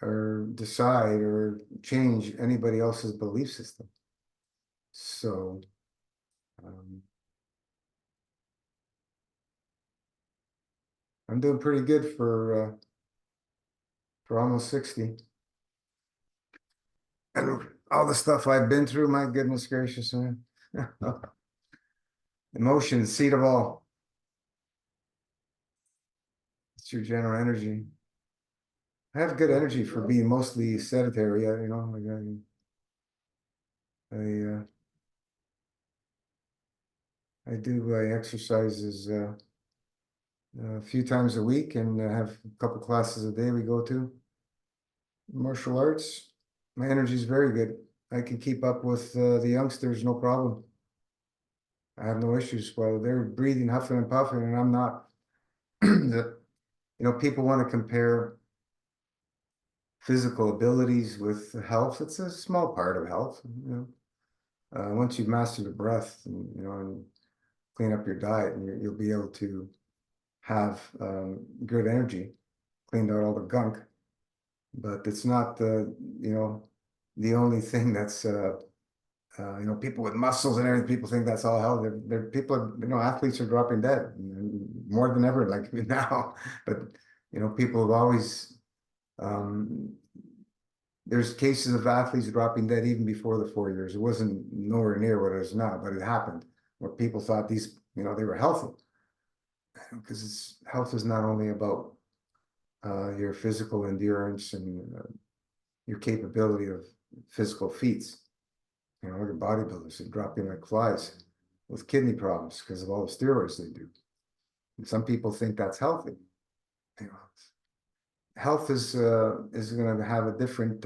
or decide or change anybody else's belief system. So um, I'm doing pretty good for almost 60. And all the stuff I've been through, my goodness gracious, man. Emotion, seat of all. It's your general energy. I have good energy for being mostly sedentary. Like I do exercises a few times a week, and have a couple classes a day we go to. Martial arts, my energy is very good. I can keep up with the youngsters, no problem. I have no issues while they're breathing, huffing and puffing, and I'm not. People want to compare physical abilities with health. It's a small part of health. Once you've mastered the breath, and clean up your diet, and you'll be able to have good energy, cleaned out all the gunk. But it's not the only thing that's people with muscles and everything. People think that's all health. People, athletes are dropping dead more than ever, like now. But people have always um, there's cases of athletes dropping dead even before the 4 years. It wasn't nowhere near what it is now, but it happened where people thought they were healthy, because health is not only about your physical endurance and your capability of physical feats. You know, the bodybuilders that drop in like flies with kidney problems because of all the steroids they do. And some people think that's healthy. You know, health is going to have a different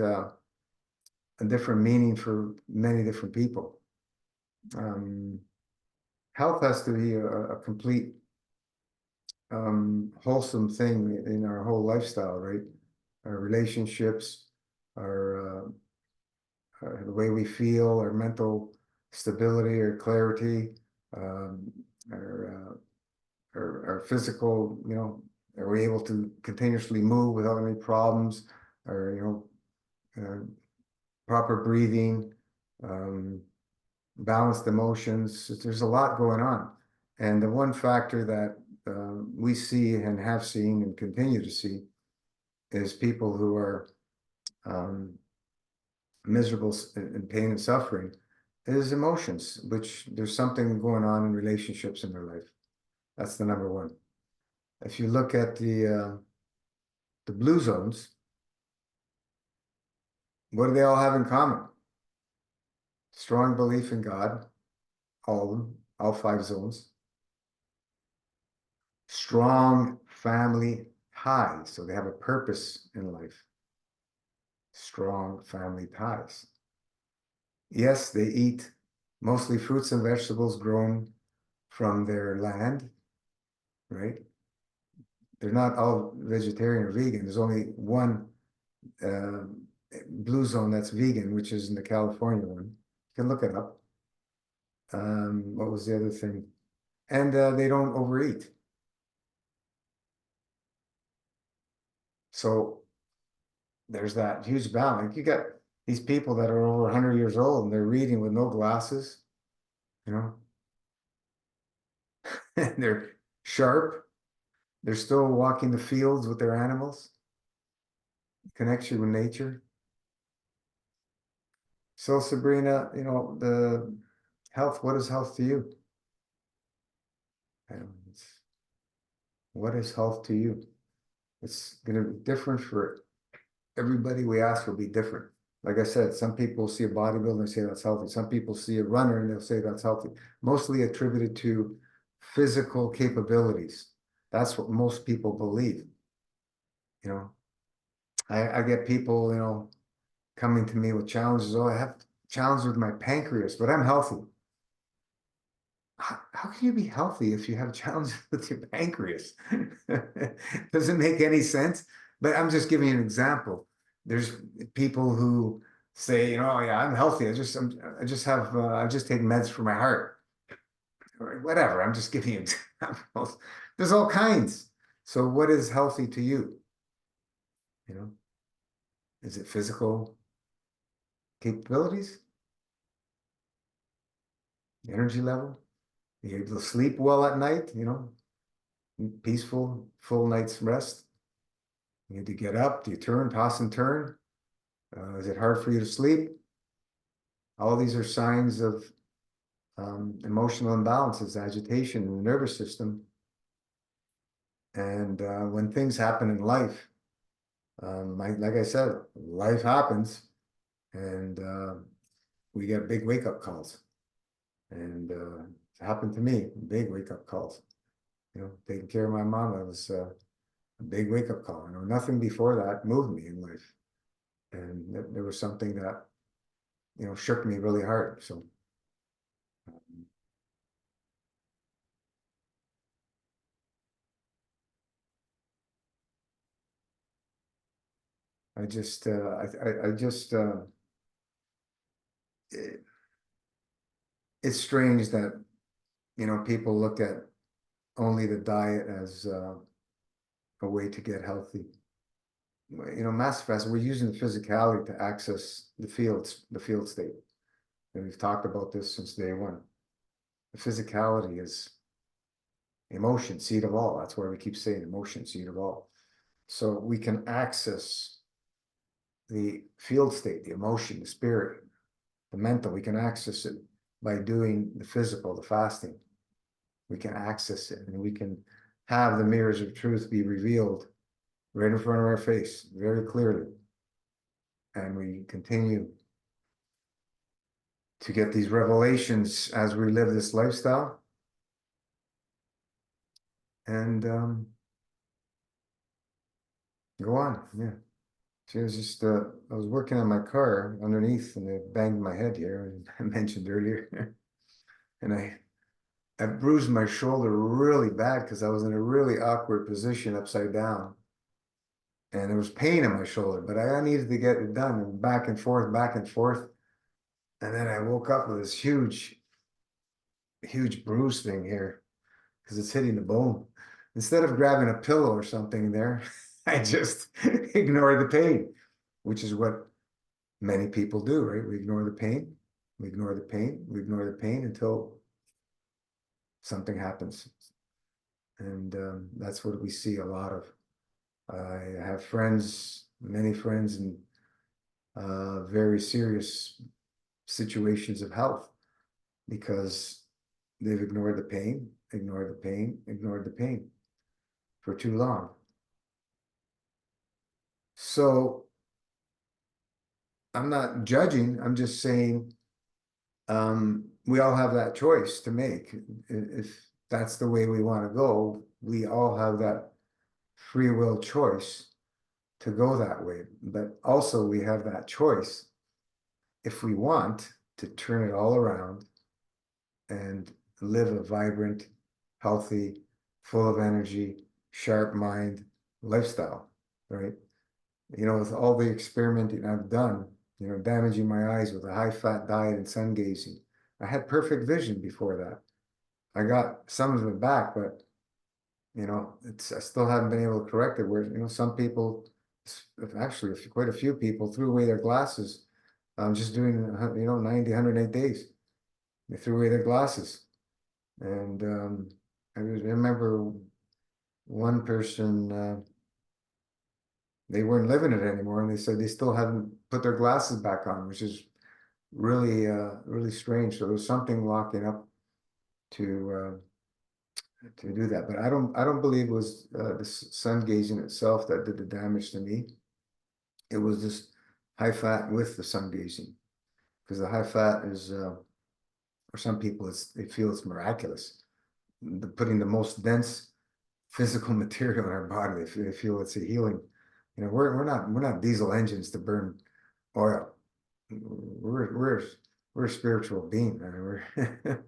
meaning for many different people. Um, Health has to be a complete wholesome thing in our whole lifestyle, right? Our relationships, our the way we feel, our mental stability or clarity, um, our, our physical, you know, are we able to continuously move without any problems, or, proper breathing, um, balanced emotions. There's a lot going on. And the one factor that we see and have seen and continue to see is people who are um, miserable in pain and suffering is emotions, which there's something going on in relationships in their life. That's the number one. If you look at the blue zones, what do they all have in common? Strong belief in God, all of them, all five zones. Strong family ties, so they have a purpose in life. Strong family ties. Yes, they eat mostly fruits and vegetables grown from their land, right? They're not all vegetarian or vegan. There's only one uh, blue zone that's vegan, which is in the California one. You can look it up. What was the other thing? And they don't overeat. So there's that huge balance. You got these people that are over 100 years old and they're reading with no glasses, you know, and they're sharp. They're still walking the fields with their animals, connection with nature. So Sabrina, you know, the health, what is health to you? What is health to you? It's going to be different for everybody we ask will be different. Like I said, some people see a bodybuilder and say that's healthy. Some people see a runner and they'll say that's healthy. Mostly attributed to physical capabilities. That's what most people believe. You know, I get people, you know, coming to me with challenges. Oh, I have challenges with my pancreas, but I'm healthy. How can you be healthy if you have challenges with your pancreas? Doesn't make any sense. But I'm just giving you an example. There's people who say, you know, oh, yeah, I'm healthy. I just have, I just take meds for my heart or whatever. I'm just giving you examples. There's all kinds. So what is healthy to you? You know, is it physical capabilities, energy level? Are you able to sleep well at night? You know, peaceful, full night's rest. You need to get up. Do you turn, toss and turn? Is it hard for you to sleep? All these are signs of emotional imbalances, agitation in the nervous system. And when things happen in life, like I said, life happens and we get big wake-up calls. And it happened to me, big wake-up calls. You know, taking care of my mom, that was a big wake-up call. You know, nothing before that moved me in life. And there was something that, you know, shook me really hard. So I just, I just, it, it's strange that, you know, people look at only the diet as a way to get healthy. You know, massive fast, we're using the physicality to access the field state. And we've talked about this since day one. The physicality is emotion, seed of all. That's why we keep saying emotion, seed of all. So we can access the field state, the emotion, the spirit, the mental. We can access it by doing the physical, the fasting. We can access it and we can have the mirrors of truth be revealed right in front of our face, very clearly. And we continue to get these revelations as we live this lifestyle. And go on, yeah. She was just, I was working on my car underneath and it banged my head here, as I mentioned earlier. And I bruised my shoulder really bad because I was in a really awkward position upside down. And there was pain in my shoulder, but I needed to get it done and back and forth, back and forth. And then I woke up with this huge, huge bruise thing here because it's hitting the bone. Instead of grabbing a pillow or something there, I just ignored the pain, which is what many people do, right? We ignore the pain, we ignore the pain, we ignore the pain until something happens. And that's what we see a lot of. I have friends, many friends in very serious situations of health because they've ignored the pain, ignored the pain, ignored the pain for too long. So I'm not judging, I'm just saying we all have that choice to make. If that's the way we want to go, we all have that free will choice to go that way. But also we have that choice if we want to turn it all around and live a vibrant, healthy, full of energy, sharp mind lifestyle, right? You know, with all the experimenting I've done, you know, damaging my eyes with a high-fat diet and sun gazing. I had perfect vision before that. I got some of it back, but you know, I still haven't been able to correct it. Where, you know, some people, actually quite a few people threw away their glasses. Just doing, you know, 90, 108 days. They threw away their glasses. And I remember one person, they weren't living it anymore, and they said they still hadn't put their glasses back on, which is really, really strange. So there was something locking up to do that. But I don't believe it was the sun gazing itself that did the damage to me. It was just high fat with the sun gazing, because the high fat is, for some people, they feel it's miraculous. Putting the most dense physical material in our body, they feel it's a healing. You know, we're not diesel engines to burn oil. We're a spiritual being. I mean, we're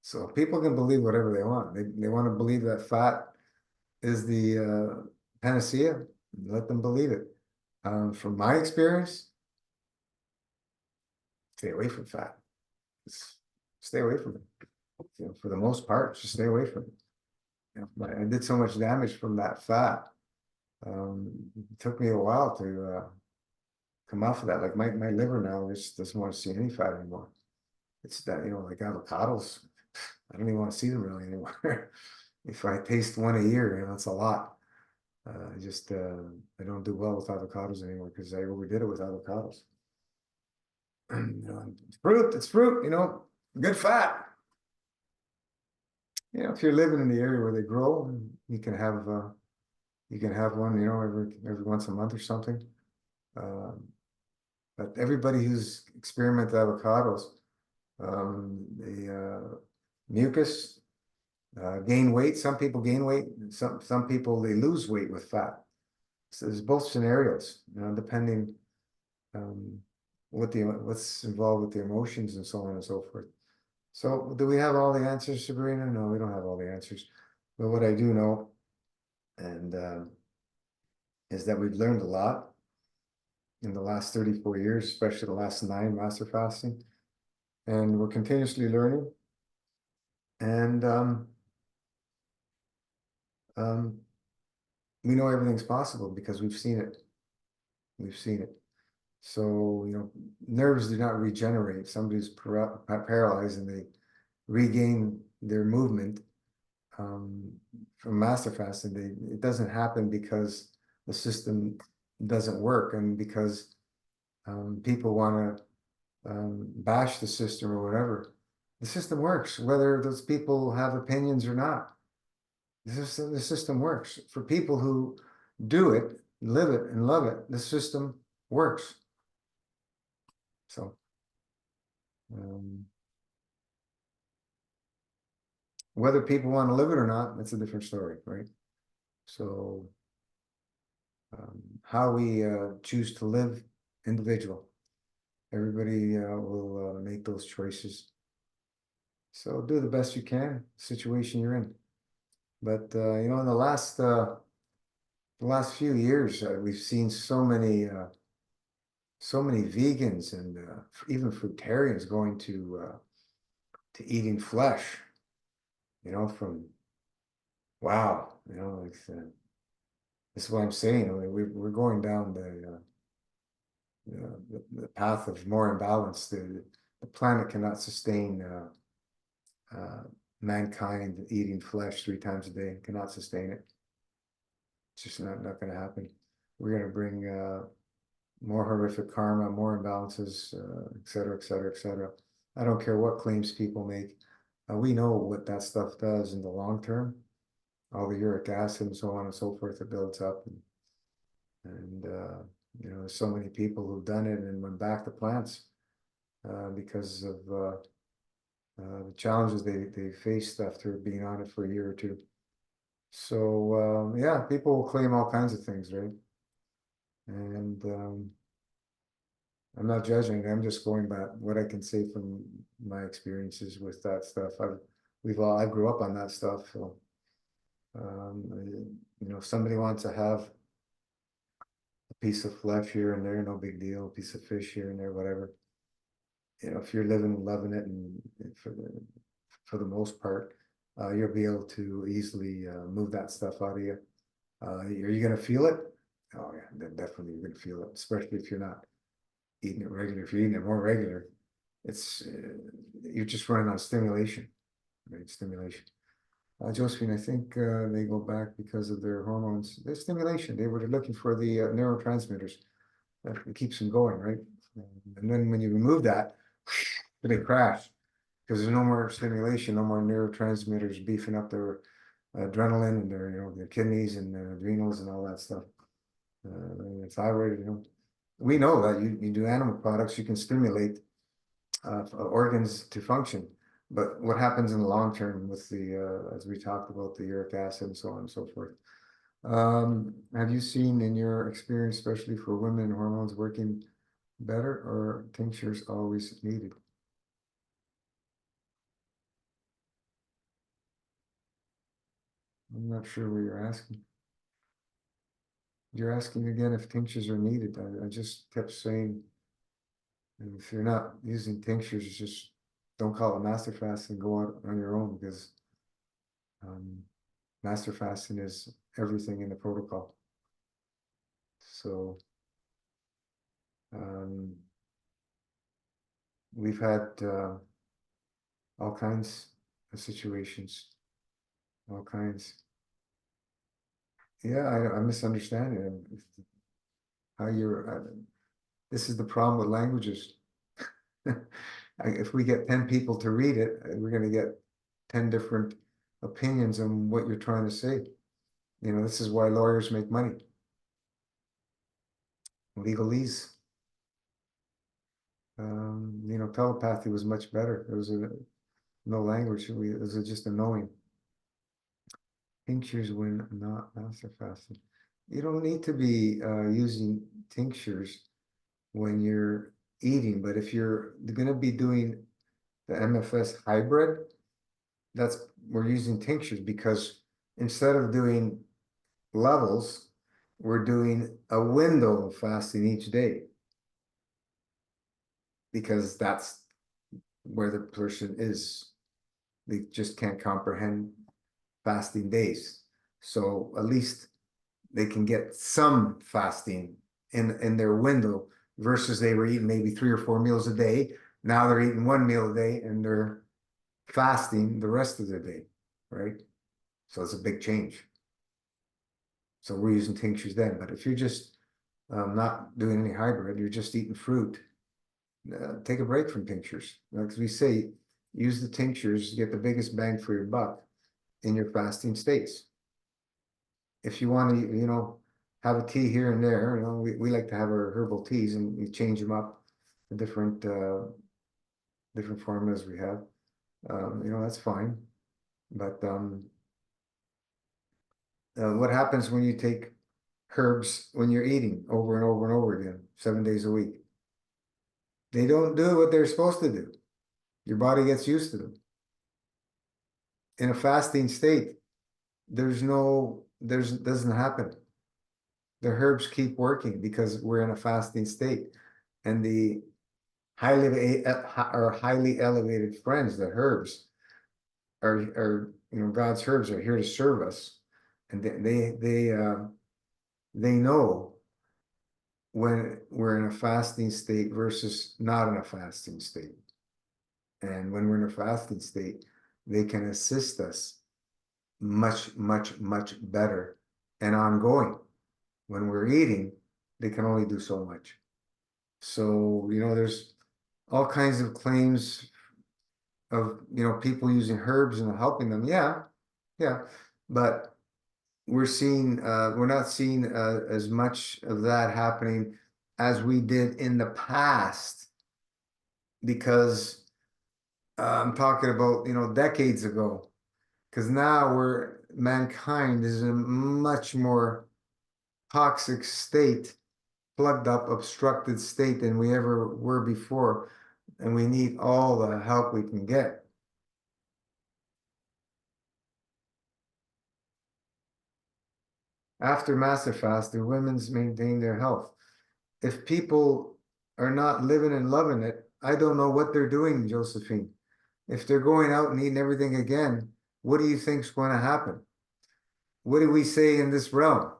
so people can believe whatever they want. They want to believe that fat is the panacea. Let them believe it. From my experience, stay away from fat. Stay away from it. You know, for the most part, just stay away from it. You know, I did so much damage from that fat. It took me a while to come off of that. Like my liver now just doesn't want to see any fat anymore. It's that, you know, like avocados. I don't even want to see them really anymore. If I taste one a year, you know, that's a lot. I don't do well with avocados anymore because I overdid it with avocados. You know, it's fruit, you know, good fat. You know, if you're living in the area where they grow, you can have one, you know, every once a month or something. But everybody who's experimented avocados, the mucus, gain weight. Some people gain weight. Some people they lose weight with fat. So there's both scenarios, you know, depending um, what's involved with the emotions and so on and so forth. So do we have all the answers, Sabrina? No, we don't have all the answers. But what I do know, and is that we've learned a lot in the last 34 years, especially the last 9 master fasting, and we're continuously learning. And um, we know everything's possible because we've seen it. We've seen it. So, you know, nerves do not regenerate. Somebody's paralyzed and they regain their movement from master fasting. It doesn't happen because the system doesn't work and because people want to bash the system or whatever. The system works, whether those people have opinions or not. The system works for people who do it, live it, and love it, the system works. So, um, whether people want to live it or not, that's a different story, right? So, how we choose to live, individual. Everybody will make those choices. So do the best you can, situation you're in. But you know, in the last few years, we've seen so many vegans and even fruitarians going to eating flesh. You know, from wow, you know, like this is what I'm saying. I mean, we're going down the path of more imbalance. The planet cannot sustain uh, mankind eating flesh 3 times a day. Cannot sustain it. It's just not going to happen. We're going to bring more horrific karma, more imbalances, et cetera, et cetera, et cetera. I don't care what claims people make. We know what that stuff does in the long term. All the uric acid and so on and so forth, it builds up. And you know, there's so many people who've done it and went back to plants because of the challenges they faced after being on it for a year or two. So yeah, people will claim all kinds of things, right? And I'm not judging. I'm just going by what I can say from my experiences with that stuff. I grew up on that stuff. So you know, if somebody wants to have a piece of flesh here and there, no big deal. A piece of fish here and there, whatever. You know, if you're living and loving it, and for the most part, you'll be able to easily move that stuff out of you. Are you going to feel it? Oh yeah, then definitely you're going to feel it, especially if you're not eating it regular. If you're eating it more regular, it's you're just running on stimulation, right? Stimulation. Josephine, I think they go back because of their hormones. Their stimulation. They were looking for the neurotransmitters that keeps them going, right? And then when you remove that, they crash because there's no more stimulation, no more neurotransmitters beefing up their adrenaline and their, you know, their kidneys and their adrenals and all that stuff. Thyroid, you know, we know that you do animal products, you can stimulate organs to function. But what happens in the long term with the, as we talked about, the uric acid and so on and so forth? Have you seen in your experience, especially for women, hormones working better or tinctures always needed? I'm not sure what you're asking. You're asking again if tinctures are needed. I just kept saying, if you're not using tinctures, just don't call it master fast and go out on your own because um, master fasting is everything in the protocol. So um, we've had all kinds of situations, all kinds. Yeah, I misunderstand it. How you're, this is the problem with languages. If we get 10 people to read it, we're going to get 10 different opinions on what you're trying to say. You know, this is why lawyers make money. Legalese. You know, telepathy was much better. It was no language. It was just a knowing. Tinctures when not master fasting. You don't need to be using tinctures when you're eating, but if you're going to be doing the MFS hybrid, that's we're using tinctures because instead of doing levels, we're doing a window of fasting each day because that's where the person is. They just can't comprehend fasting days. So at least they can get some fasting in their window versus they were eating maybe 3 or 4 meals a day. Now they're eating 1 meal a day and they're fasting the rest of the day, right? So it's a big change. So we're using tinctures then. But if you're just not doing any hybrid, you're just eating fruit, take a break from tinctures. Like we say, use the tinctures to get the biggest bang for your buck in your fasting states. If you want to, you know, have a tea here and there. You know, we like to have our herbal teas and we change them up, the different formulas we have. You know, that's fine. But what happens when you take herbs when you're eating over and over and over again, 7 days a week? They don't do what they're supposed to do. Your body gets used to them. In a fasting state, there's doesn't happen. The herbs keep working because we're in a fasting state. And the highly elevated friends, the herbs, you know, God's herbs are here to serve us. And they know when we're in a fasting state versus not in a fasting state. And when we're in a fasting state, they can assist us much, much, much better and ongoing. When we're eating, they can only do so much. So, you know, there's all kinds of claims of, you know, people using herbs and helping them. Yeah, yeah. But we're not seeing as much of that happening as we did in the past because I'm talking about, you know, decades ago. Because now mankind is in a much more toxic state, plugged up, obstructed state than we ever were before. And we need all the help we can get. After Master Fast, the women's maintain their health. If people are not living and loving it, I don't know what they're doing, Josephine. If they're going out and eating everything again, what do you think's going to happen? What do we say in this realm?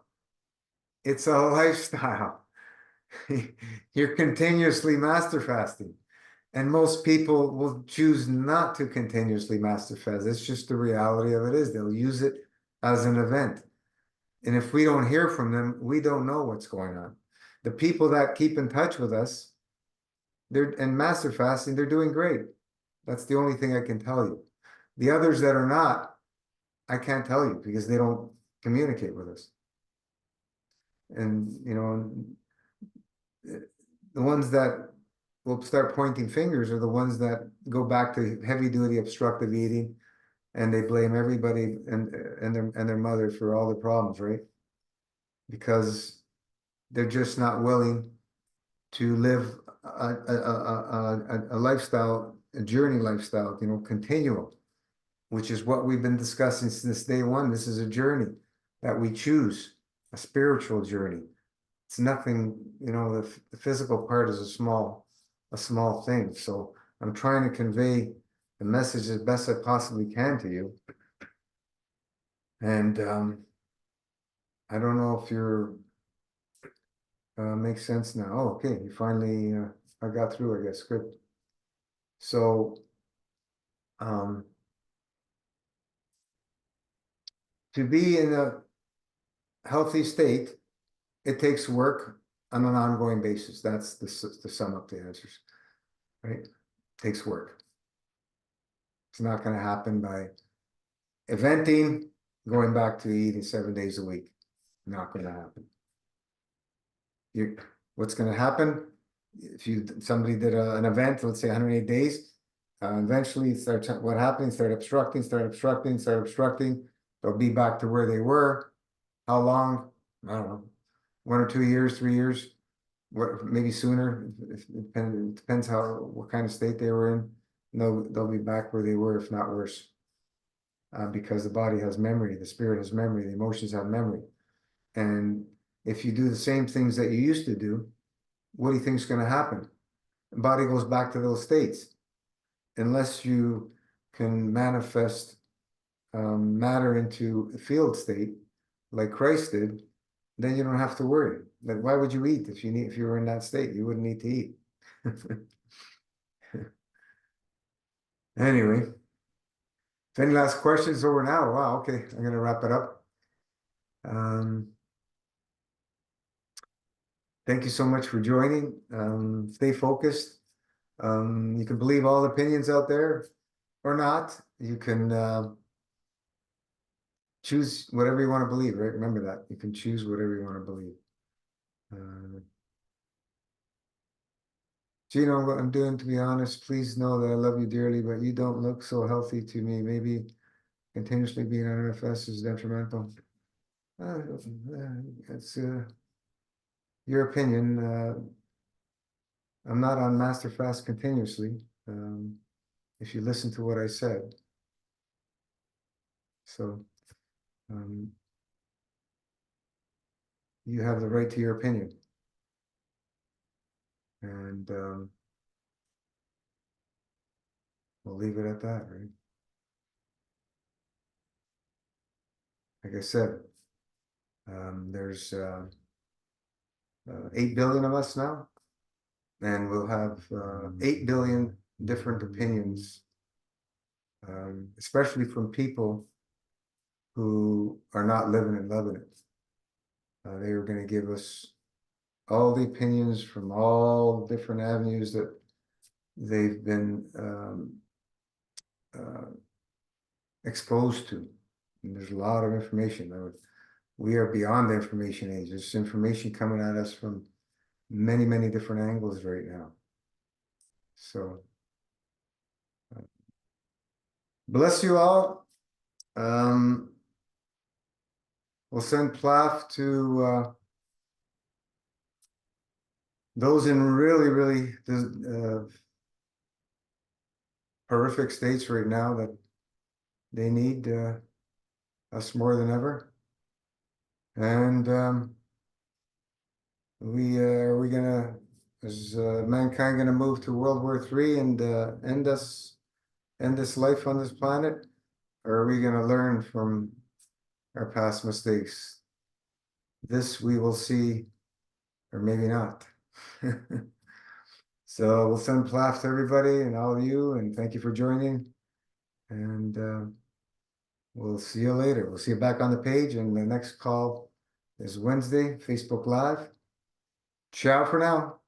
It's a lifestyle. You're continuously master fasting. And most people will choose not to continuously master fast. It's just the reality of it is. They'll use it as an event. And if we don't hear from them, we don't know what's going on. The people that keep in touch with us, they're in master fasting, they're doing great. That's the only thing I can tell you. The others that are not, I can't tell you because they don't communicate with us. And, you know, the ones that will start pointing fingers are the ones that go back to heavy duty obstructive eating and they blame everybody and their mother for all the problems, right? Because they're just not willing to live a lifestyle, a journey lifestyle, you know, continual, which is what we've been discussing since day one. This is a journey that we choose, a spiritual journey. It's nothing, you know, the physical part is a small thing. So I'm trying to convey the message as best I possibly can to you. And I don't know if you're makes sense now. Oh, okay, you finally I got through, I guess. Good. So um to be in a healthy state, it takes work on an ongoing basis. That's to sum up the answers, right? It takes work. It's not going to happen by eventing, going back to eating 7 days a week. Not going to happen. What's going to happen if somebody did an event, let's say 108 days, eventually what happens? Start obstructing. They'll be back to where they were. How long? I don't know. 1 or 2 years, 3 years, maybe sooner. It depends what kind of state they were in. They'll be back where they were, if not worse, because the body has memory, the spirit has memory, the emotions have memory. And if you do the same things that you used to do, what do you think is going to happen? The body goes back to those states. Unless you can manifest matter into a field state, like Christ did, then you don't have to worry. Like, why would you eat if you were in that state? You wouldn't need to eat. Anyway, if any last questions over now? Wow, okay, I'm gonna wrap it up. Um, thank you so much for joining. Stay focused. You can believe all opinions out there or not. You can choose whatever you want to believe, right? Remember that. You can choose whatever you want to believe. Gino, what I'm doing, to be honest, please know that I love you dearly, but you don't look so healthy to me. Maybe continuously being on NFS is detrimental. It's your opinion. I'm not on Master Fast continuously. If you listen to what I said. So you have the right to your opinion. And we'll leave it at that, right? Like I said, there's 8 billion of us now, and we'll have 8 billion different opinions, especially from people who are not living and loving it. They were going to give us all the opinions from all different avenues that they've been exposed to. And there's a lot of information. We are beyond the information age. There's information coming at us from many, many different angles right now. So, bless you all. We'll send Plath to those in really, really horrific states right now that they need us more than ever. And are we gonna, is mankind gonna move to World War III and end this life on this planet? Or are we gonna learn from our past mistakes? This we will see, or maybe not. So we'll send Plath to everybody and all of you, and thank you for joining. And we'll see you later. We'll see you back on the page, and the next call is Wednesday, Facebook Live. Ciao for now.